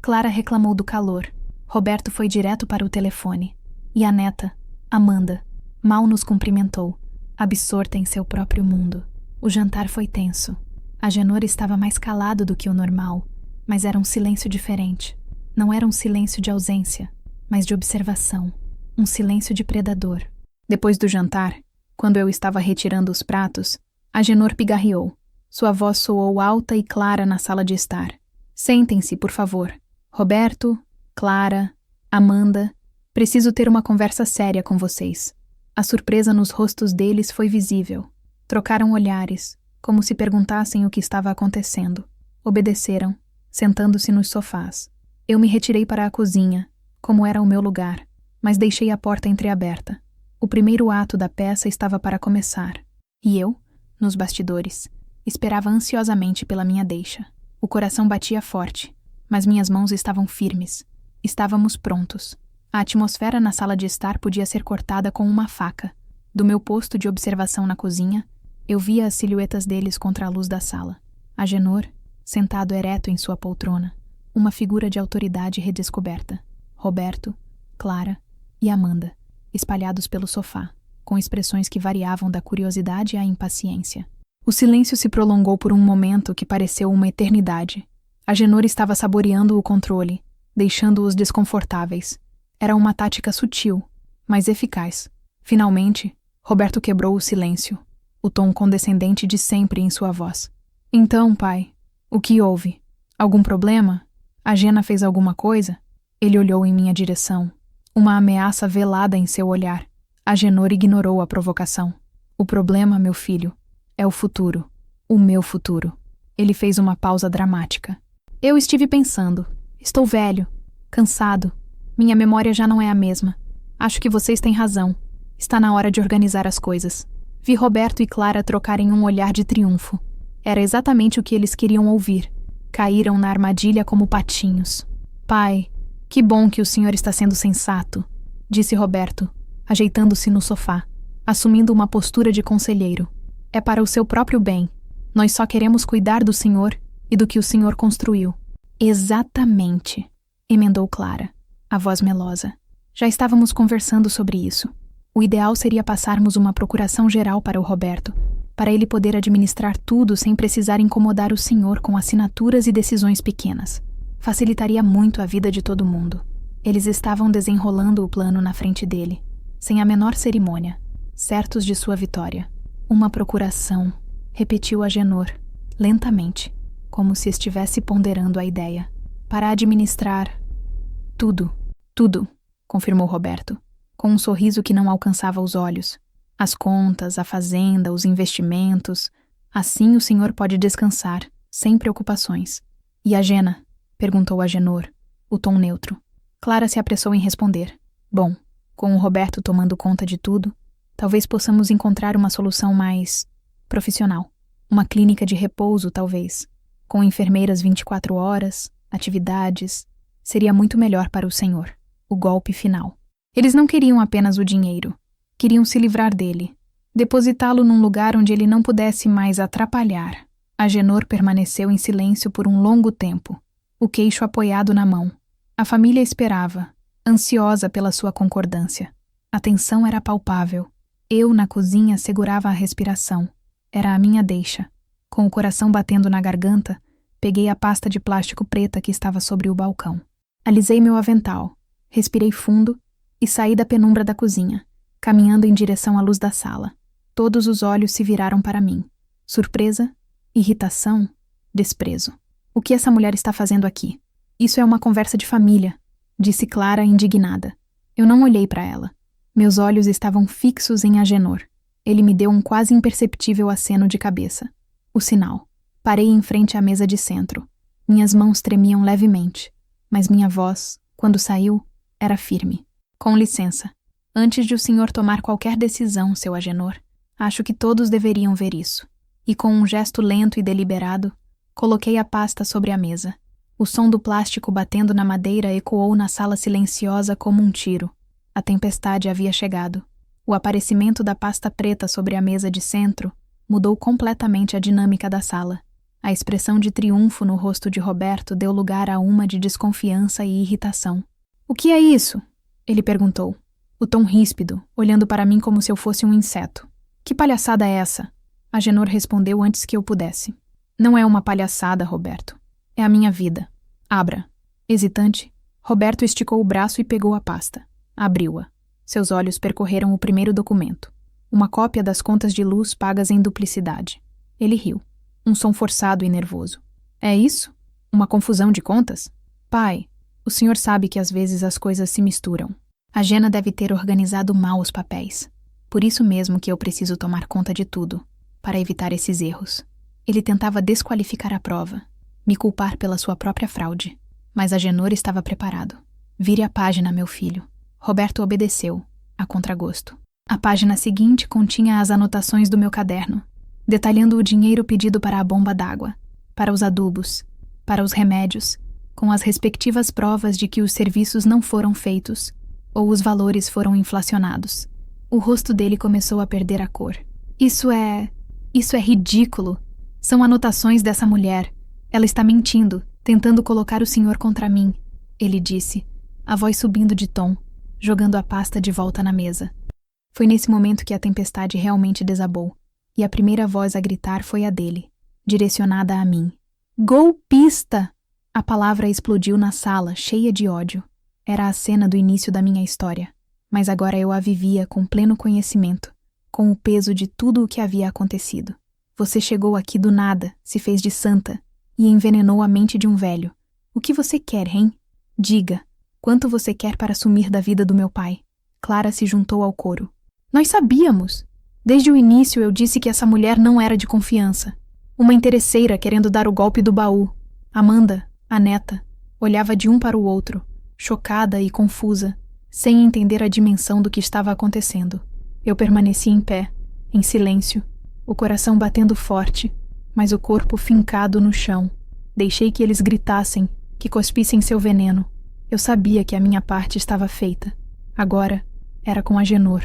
Clara reclamou do calor. Roberto foi direto para o telefone. E a neta, Amanda, mal nos cumprimentou, absorta em seu próprio mundo. O jantar foi tenso. Agenor estava mais calado do que o normal, mas era um silêncio diferente. Não era um silêncio de ausência, mas de observação. Um silêncio de predador. Depois do jantar, quando eu estava retirando os pratos, Agenor pigarreou. Sua voz soou alta e clara na sala de estar. Sentem-se, por favor. Roberto, Clara, Amanda, preciso ter uma conversa séria com vocês. A surpresa nos rostos deles foi visível. Trocaram olhares, como se perguntassem o que estava acontecendo. Obedeceram, sentando-se nos sofás. Eu me retirei para a cozinha, como era o meu lugar, mas deixei a porta entreaberta. O primeiro ato da peça estava para começar. E eu, nos bastidores, Esperava ansiosamente pela minha deixa. O coração batia forte, mas minhas mãos estavam firmes. Estávamos prontos. A atmosfera na sala de estar podia ser cortada com uma faca. Do meu posto de observação na cozinha, eu via as silhuetas deles contra a luz da sala. Agenor, sentado ereto em sua poltrona, uma figura de autoridade redescoberta. Roberto, Clara e Amanda, espalhados pelo sofá, com expressões que variavam da curiosidade à impaciência. O silêncio se prolongou por um momento que pareceu uma eternidade. Agenor estava saboreando o controle, deixando-os desconfortáveis. Era uma tática sutil, mas eficaz. Finalmente, Roberto quebrou o silêncio, o tom condescendente de sempre em sua voz. Então, pai, o que houve? Algum problema? A Gena fez alguma coisa? Ele olhou em minha direção, uma ameaça velada em seu olhar. Agenor ignorou a provocação. O problema, meu filho, é o futuro. O meu futuro. Ele fez uma pausa dramática. Eu estive pensando. Estou velho. Cansado. Minha memória já não é a mesma. Acho que vocês têm razão. Está na hora de organizar as coisas. Vi Roberto e Clara trocarem um olhar de triunfo. Era exatamente o que eles queriam ouvir. Caíram na armadilha como patinhos. Pai, que bom que o senhor está sendo sensato, disse Roberto, ajeitando-se no sofá, assumindo uma postura de conselheiro. É para o seu próprio bem. Nós só queremos cuidar do senhor e do que o senhor construiu. Exatamente, emendou Clara, a voz melosa. Já estávamos conversando sobre isso. O ideal seria passarmos uma procuração geral para o Roberto, para ele poder administrar tudo sem precisar incomodar o senhor com assinaturas e decisões pequenas. Facilitaria muito a vida de todo mundo. Eles estavam desenrolando o plano na frente dele, sem a menor cerimônia, certos de sua vitória. Uma procuração, repetiu Agenor, lentamente, como se estivesse ponderando a ideia. Para administrar tudo, confirmou Roberto, com um sorriso que não alcançava os olhos. As contas, a fazenda, os investimentos. Assim o senhor pode descansar, sem preocupações. E a Gena? Perguntou Agenor, o tom neutro. Clara se apressou em responder. Bom, com o Roberto tomando conta de tudo, talvez possamos encontrar uma solução mais profissional. Uma clínica de repouso, talvez, com enfermeiras 24 horas, atividades. Seria muito melhor para o senhor. O golpe final. Eles não queriam apenas o dinheiro. Queriam se livrar dele. Depositá-lo num lugar onde ele não pudesse mais atrapalhar. Agenor permaneceu em silêncio por um longo tempo, o queixo apoiado na mão. A família esperava, ansiosa pela sua concordância. A tensão era palpável. Eu, na cozinha, segurava a respiração. Era a minha deixa. Com o coração batendo na garganta, peguei a pasta de plástico preta que estava sobre o balcão. Alisei meu avental, respirei fundo e saí da penumbra da cozinha, caminhando em direção à luz da sala. Todos os olhos se viraram para mim. Surpresa, irritação, desprezo. O que essa mulher está fazendo aqui? Isso é uma conversa de família, disse Clara indignada. Eu não olhei para ela. Meus olhos estavam fixos em Agenor. Ele me deu um quase imperceptível aceno de cabeça. O sinal. Parei em frente à mesa de centro. Minhas mãos tremiam levemente, mas minha voz, quando saiu, era firme. Com licença. Antes de o senhor tomar qualquer decisão, seu Agenor, acho que todos deveriam ver isso. E com um gesto lento e deliberado, coloquei a pasta sobre a mesa. O som do plástico batendo na madeira ecoou na sala silenciosa como um tiro. A tempestade havia chegado. O aparecimento da pasta preta sobre a mesa de centro mudou completamente a dinâmica da sala. A expressão de triunfo no rosto de Roberto deu lugar a uma de desconfiança e irritação. O que é isso? Ele perguntou. O tom ríspido, olhando para mim como se eu fosse um inseto. Que palhaçada é essa? Agenor respondeu antes que eu pudesse. Não é uma palhaçada, Roberto. É a minha vida. Abra. Hesitante, Roberto esticou o braço e pegou a pasta. Abriu-a. Seus olhos percorreram o primeiro documento. Uma cópia das contas de luz pagas em duplicidade. Ele riu. Um som forçado e nervoso. É isso? Uma confusão de contas? Pai, o senhor sabe que às vezes as coisas se misturam. A Gena deve ter organizado mal os papéis. Por isso mesmo que eu preciso tomar conta de tudo, para evitar esses erros. Ele tentava desqualificar a prova, me culpar pela sua própria fraude. Mas Agenor estava preparado. Vire a página, meu filho. Roberto obedeceu, a contragosto. A página seguinte continha as anotações do meu caderno. detalhando o dinheiro pedido para a bomba d'água, para os adubos, para os remédios, com as respectivas provas de que os serviços não foram feitos ou os valores foram inflacionados. O rosto dele começou a perder a cor. Isso é ridículo. São anotações dessa mulher. Ela está mentindo, tentando colocar o senhor contra mim, ele disse, a voz subindo de tom, jogando a pasta de volta na mesa. Foi nesse momento que a tempestade realmente desabou, e a primeira voz a gritar foi a dele, direcionada a mim. Golpista! A palavra explodiu na sala, cheia de ódio. Era a cena do início da minha história, mas agora eu a vivia com pleno conhecimento, com o peso de tudo o que havia acontecido. Você chegou aqui do nada, se fez de santa, e envenenou a mente de um velho. O que você quer, hein? Diga, quanto você quer para sumir da vida do meu pai? Clara se juntou ao coro. Nós sabíamos. Desde o início eu disse que essa mulher não era de confiança. Uma interesseira querendo dar o golpe do baú. Amanda, a neta, olhava de um para o outro, chocada e confusa, sem entender a dimensão do que estava acontecendo. Eu permaneci em pé, em silêncio, o coração batendo forte, mas o corpo fincado no chão. Deixei que eles gritassem, que cuspissem seu veneno. Eu sabia que a minha parte estava feita. Agora era com Agenor.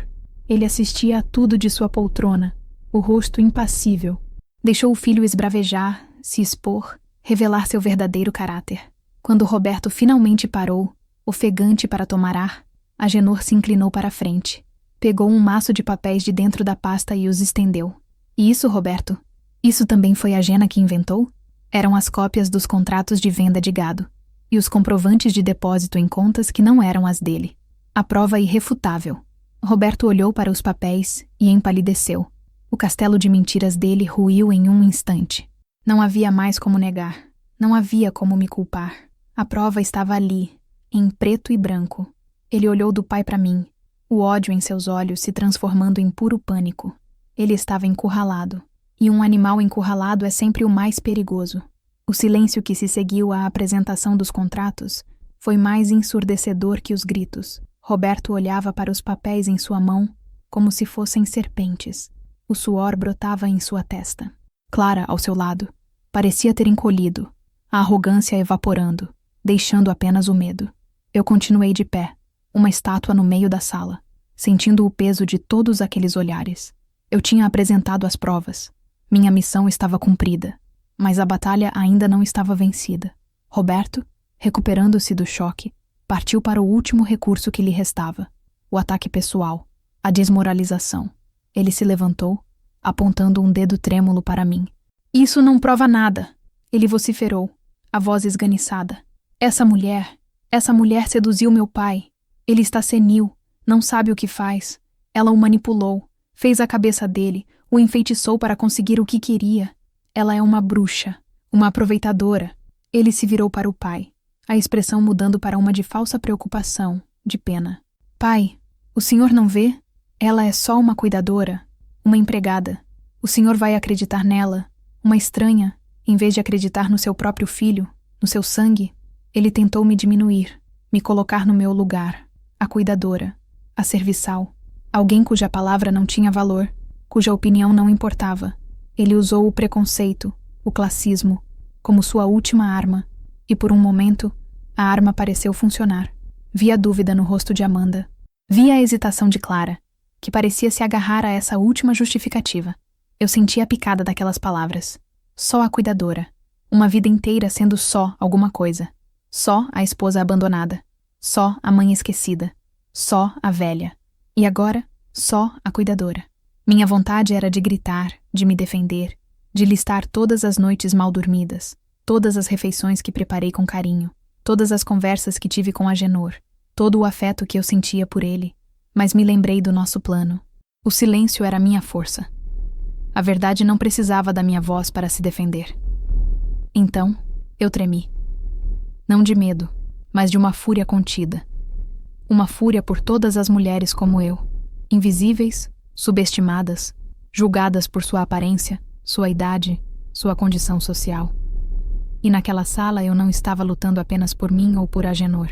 Ele assistia a tudo de sua poltrona, o rosto impassível. Deixou o filho esbravejar, se expor, revelar seu verdadeiro caráter. Quando Roberto finalmente parou, ofegante para tomar ar, Agenor se inclinou para a frente. Pegou um maço de papéis de dentro da pasta e os estendeu. E isso, Roberto? Isso também foi a Gena que inventou? Eram as cópias dos contratos de venda de gado e os comprovantes de depósito em contas que não eram as dele. A prova irrefutável. Roberto olhou para os papéis e empalideceu. O castelo de mentiras dele ruiu em um instante. Não havia mais como negar. Não havia como me culpar. A prova estava ali, em preto e branco. Ele olhou do pai para mim, o ódio em seus olhos se transformando em puro pânico. Ele estava encurralado. E um animal encurralado é sempre o mais perigoso. O silêncio que se seguiu à apresentação dos contratos foi mais ensurdecedor que os gritos. Roberto olhava para os papéis em sua mão como se fossem serpentes. O suor brotava em sua testa. Clara, ao seu lado, parecia ter encolhido, a arrogância evaporando, deixando apenas o medo. Eu continuei de pé, uma estátua no meio da sala, sentindo o peso de todos aqueles olhares. Eu tinha apresentado as provas. Minha missão estava cumprida, mas a batalha ainda não estava vencida. Roberto, recuperando-se do choque, partiu para o último recurso que lhe restava, o ataque pessoal, a desmoralização. Ele se levantou, apontando um dedo trêmulo para mim. Isso não prova nada, ele vociferou, a voz esganiçada. Essa mulher seduziu meu pai. Ele está senil, não sabe o que faz. Ela o manipulou, fez a cabeça dele, o enfeitiçou para conseguir o que queria. Ela é uma bruxa, uma aproveitadora. Ele se virou para o pai, a expressão mudando para uma de falsa preocupação, de pena. Pai, o senhor não vê? Ela é só uma cuidadora, uma empregada. O senhor vai acreditar nela, uma estranha, em vez de acreditar no seu próprio filho, no seu sangue? Ele tentou me diminuir, me colocar no meu lugar, a cuidadora, a serviçal, alguém cuja palavra não tinha valor, cuja opinião não importava. Ele usou o preconceito, o classismo, como sua última arma, e por um momento, a arma pareceu funcionar. Vi a dúvida no rosto de Amanda. Vi a hesitação de Clara, que parecia se agarrar a essa última justificativa. Eu senti a picada daquelas palavras. Só a cuidadora. Uma vida inteira sendo só alguma coisa. Só a esposa abandonada. Só a mãe esquecida. Só a velha. E agora, só a cuidadora. Minha vontade era de gritar, de me defender, de listar todas as noites mal dormidas, todas as refeições que preparei com carinho, todas as conversas que tive com Agenor, todo o afeto que eu sentia por ele, mas me lembrei do nosso plano. O silêncio era minha força. A verdade não precisava da minha voz para se defender. Então, eu tremi. Não de medo, mas de uma fúria contida. Uma fúria por todas as mulheres como eu, invisíveis, subestimadas, julgadas por sua aparência, sua idade, sua condição social. E naquela sala eu não estava lutando apenas por mim ou por Agenor.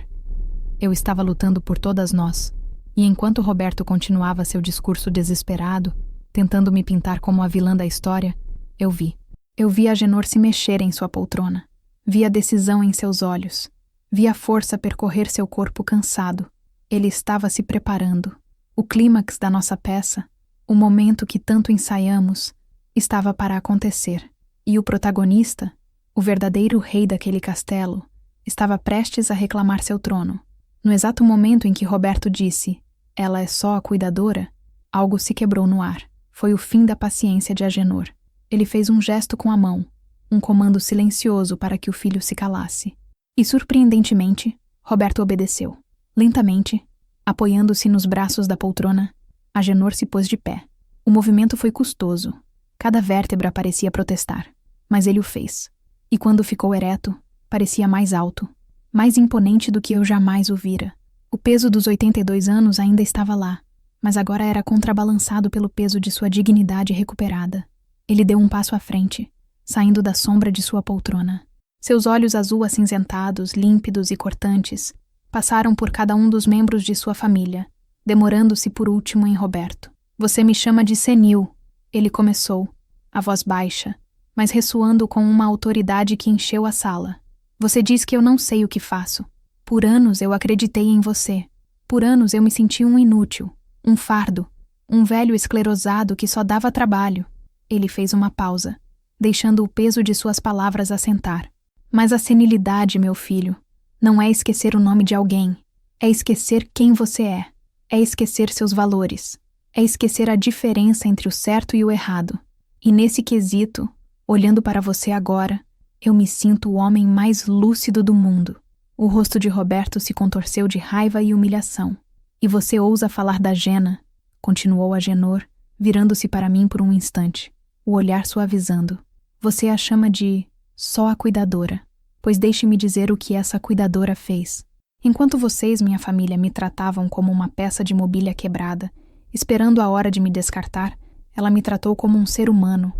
Eu estava lutando por todas nós. E enquanto Roberto continuava seu discurso desesperado, tentando me pintar como a vilã da história, eu vi. Eu vi Agenor se mexer em sua poltrona. Vi a decisão em seus olhos. Vi a força percorrer seu corpo cansado. Ele estava se preparando. O clímax da nossa peça, o momento que tanto ensaiamos, estava para acontecer. E o protagonista, o verdadeiro rei daquele castelo, estava prestes a reclamar seu trono. No exato momento em que Roberto disse, ela é só a cuidadora, algo se quebrou no ar. Foi o fim da paciência de Agenor. Ele fez um gesto com a mão, um comando silencioso para que o filho se calasse. E, surpreendentemente, Roberto obedeceu. Lentamente, apoiando-se nos braços da poltrona, Agenor se pôs de pé. O movimento foi custoso. Cada vértebra parecia protestar. Mas ele o fez. E quando ficou ereto, parecia mais alto, mais imponente do que eu jamais o vira. O peso dos 82 anos ainda estava lá, mas agora era contrabalançado pelo peso de sua dignidade recuperada. Ele deu um passo à frente, saindo da sombra de sua poltrona. Seus olhos azul acinzentados, límpidos e cortantes, passaram por cada um dos membros de sua família, demorando-se por último em Roberto. Você me chama de senil, ele começou, a voz baixa, mas ressoando com uma autoridade que encheu a sala. Você diz que eu não sei o que faço. Por anos eu acreditei em você. Por anos eu me senti um inútil, um fardo, um velho esclerosado que só dava trabalho. Ele fez uma pausa, deixando o peso de suas palavras assentar. Mas a senilidade, meu filho, não é esquecer o nome de alguém. É esquecer quem você é. É esquecer seus valores. É esquecer a diferença entre o certo e o errado. E nesse quesito, olhando para você agora, eu me sinto o homem mais lúcido do mundo. O rosto de Roberto se contorceu de raiva e humilhação. E você ousa falar da Jena, continuou Agenor, virando-se para mim por um instante, o olhar suavizando. Você a chama de só a cuidadora, pois deixe-me dizer o que essa cuidadora fez. Enquanto vocês, minha família, me tratavam como uma peça de mobília quebrada, esperando a hora de me descartar, ela me tratou como um ser humano.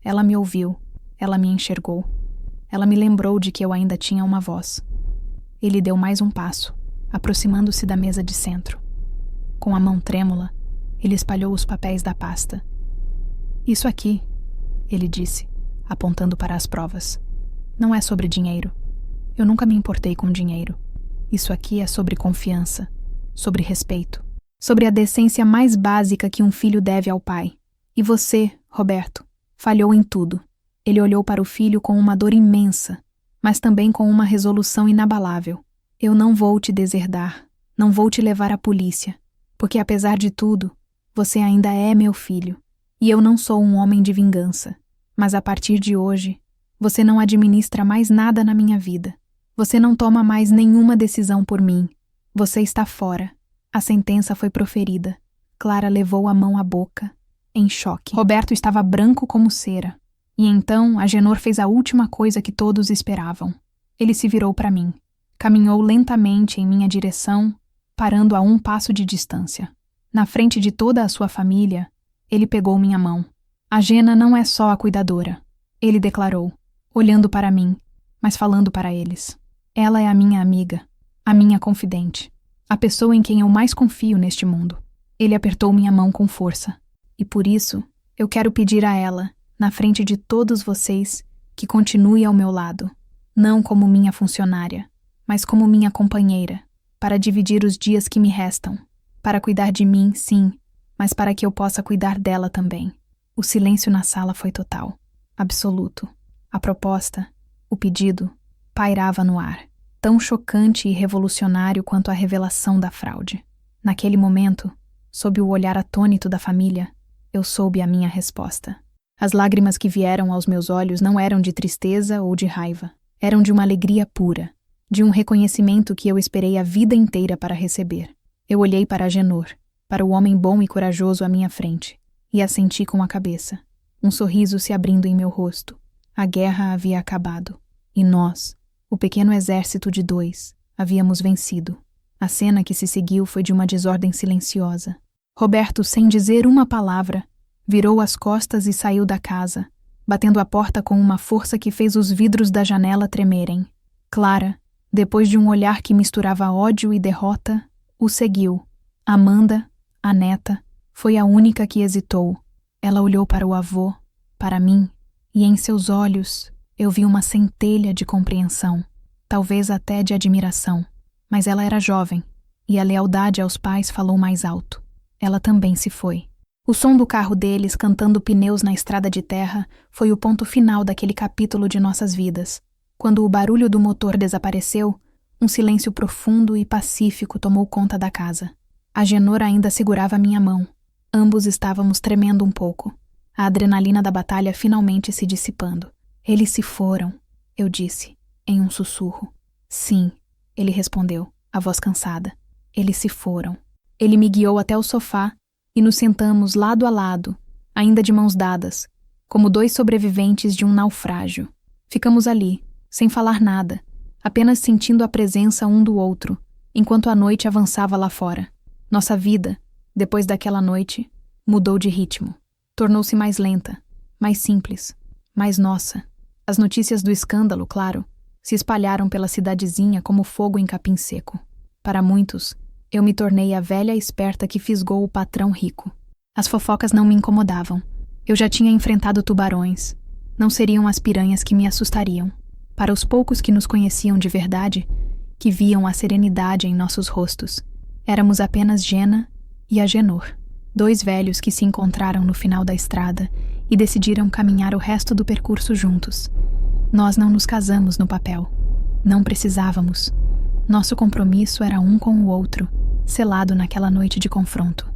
Ela me ouviu, ela me enxergou. Ela me lembrou de que eu ainda tinha uma voz. Ele deu mais um passo, aproximando-se da mesa de centro. Com a mão trêmula, ele espalhou os papéis da pasta. Isso aqui, ele disse, apontando para as provas. Não é sobre dinheiro. Eu nunca me importei com dinheiro. Isso aqui é sobre confiança, sobre respeito, sobre a decência mais básica que um filho deve ao pai. E você, Roberto, falhou em tudo. Ele olhou para o filho com uma dor imensa, mas também com uma resolução inabalável. Eu não vou te deserdar, não vou te levar à polícia, porque apesar de tudo, você ainda é meu filho, e eu não sou um homem de vingança. Mas a partir de hoje, você não administra mais nada na minha vida. Você não toma mais nenhuma decisão por mim. Você está fora. A sentença foi proferida. Clara levou a mão à boca, em choque. Roberto estava branco como cera. E então Agenor fez a última coisa que todos esperavam. Ele se virou para mim. Caminhou lentamente em minha direção, parando a um passo de distância. Na frente de toda a sua família, ele pegou minha mão. A Jena não é só a cuidadora, ele declarou, olhando para mim, mas falando para eles. Ela é a minha amiga, a minha confidente, a pessoa em quem eu mais confio neste mundo. Ele apertou minha mão com força. E por isso, eu quero pedir a ela, na frente de todos vocês, que continue ao meu lado, não como minha funcionária, mas como minha companheira, para dividir os dias que me restam, para cuidar de mim, sim, mas para que eu possa cuidar dela também. O silêncio na sala foi total, absoluto. A proposta, o pedido, pairava no ar, tão chocante e revolucionário quanto a revelação da fraude. Naquele momento, sob o olhar atônito da família, eu soube a minha resposta. As lágrimas que vieram aos meus olhos não eram de tristeza ou de raiva. Eram de uma alegria pura, de um reconhecimento que eu esperei a vida inteira para receber. Eu olhei para Agenor, para o homem bom e corajoso à minha frente, e assenti com a cabeça, um sorriso se abrindo em meu rosto. A guerra havia acabado, e nós, o pequeno exército de 2, havíamos vencido. A cena que se seguiu foi de uma desordem silenciosa. Roberto, sem dizer uma palavra, virou as costas e saiu da casa, batendo a porta com uma força que fez os vidros da janela tremerem. Clara, depois de um olhar que misturava ódio e derrota, o seguiu. Amanda, a neta, foi a única que hesitou. Ela olhou para o avô, para mim, e em seus olhos eu vi uma centelha de compreensão, talvez até de admiração. Mas ela era jovem, e a lealdade aos pais falou mais alto. Ela também se foi. O som do carro deles cantando pneus na estrada de terra foi o ponto final daquele capítulo de nossas vidas. Quando o barulho do motor desapareceu, um silêncio profundo e pacífico tomou conta da casa. Agenor ainda segurava minha mão. Ambos estávamos tremendo um pouco. A adrenalina da batalha finalmente se dissipando. Eles se foram, eu disse, em um sussurro. Sim, ele respondeu, a voz cansada. Eles se foram. Ele me guiou até o sofá e nos sentamos lado a lado, ainda de mãos dadas, como dois sobreviventes de um naufrágio. Ficamos ali, sem falar nada, apenas sentindo a presença um do outro, enquanto a noite avançava lá fora. Nossa vida, depois daquela noite, mudou de ritmo. Tornou-se mais lenta, mais simples, mais nossa. As notícias do escândalo, claro, se espalharam pela cidadezinha como fogo em capim seco. Para muitos, eu me tornei a velha esperta que fisgou o patrão rico. As fofocas não me incomodavam. Eu já tinha enfrentado tubarões. Não seriam as piranhas que me assustariam. Para os poucos que nos conheciam de verdade, que viam a serenidade em nossos rostos, éramos apenas Gena e Agenor, dois velhos que se encontraram no final da estrada e decidiram caminhar o resto do percurso juntos. Nós não nos casamos no papel. Não precisávamos. Nosso compromisso era um com o outro, selado naquela noite de confronto.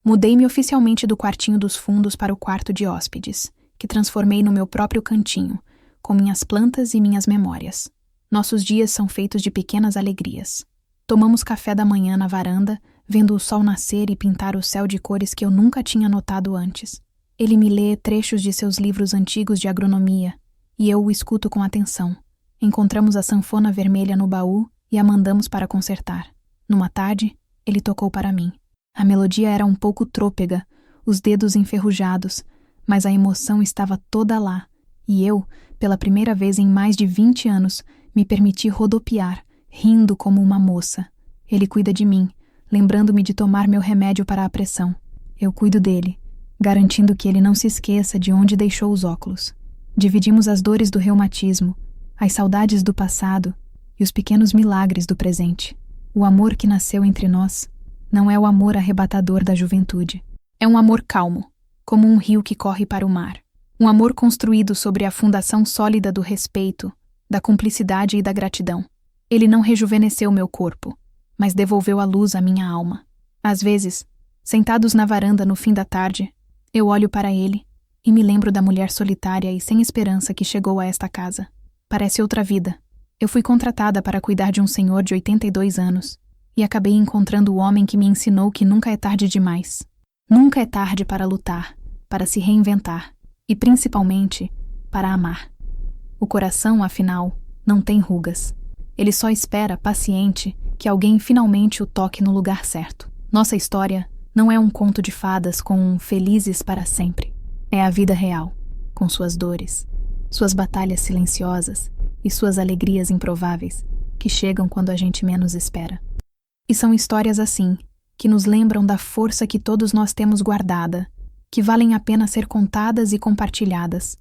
Mudei-me oficialmente do quartinho dos fundos para o quarto de hóspedes, que transformei no meu próprio cantinho, com minhas plantas e minhas memórias. Nossos dias são feitos de pequenas alegrias. Tomamos café da manhã na varanda, vendo o sol nascer e pintar o céu de cores que eu nunca tinha notado antes. Ele me lê trechos de seus livros antigos de agronomia, e eu o escuto com atenção. Encontramos a sanfona vermelha no baú e a mandamos para consertar. Numa tarde, ele tocou para mim. A melodia era um pouco trôpega, os dedos enferrujados, mas a emoção estava toda lá, e eu, pela primeira vez em mais de 20 anos, me permiti rodopiar, rindo como uma moça. Ele cuida de mim, lembrando-me de tomar meu remédio para a pressão. Eu cuido dele, garantindo que ele não se esqueça de onde deixou os óculos. Dividimos as dores do reumatismo, as saudades do passado e os pequenos milagres do presente. O amor que nasceu entre nós não é o amor arrebatador da juventude. É um amor calmo, como um rio que corre para o mar. Um amor construído sobre a fundação sólida do respeito, da cumplicidade e da gratidão. Ele não rejuvenesceu meu corpo, mas devolveu a luz à minha alma. Às vezes, sentados na varanda no fim da tarde, eu olho para ele e me lembro da mulher solitária e sem esperança que chegou a esta casa. Parece outra vida. Eu fui contratada para cuidar de um senhor de 82 anos e acabei encontrando o homem que me ensinou que nunca é tarde demais. Nunca é tarde para lutar, para se reinventar e, principalmente, para amar. O coração, afinal, não tem rugas. Ele só espera, paciente, que alguém finalmente o toque no lugar certo. Nossa história não é um conto de fadas com um felizes para sempre. É a vida real, com suas dores, suas batalhas silenciosas e suas alegrias improváveis, que chegam quando a gente menos espera. E são histórias assim, que nos lembram da força que todos nós temos guardada, que valem a pena ser contadas e compartilhadas.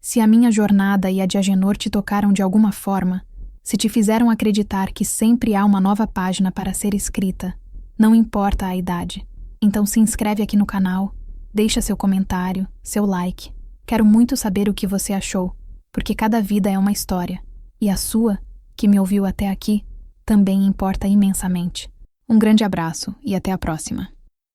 Se a minha jornada e a de Agenor te tocaram de alguma forma, se te fizeram acreditar que sempre há uma nova página para ser escrita, não importa a idade. Então se inscreve aqui no canal, deixa seu comentário, seu like. Quero muito saber o que você achou, porque cada vida é uma história, e a sua, que me ouviu até aqui, também importa imensamente. Um grande abraço e até a próxima.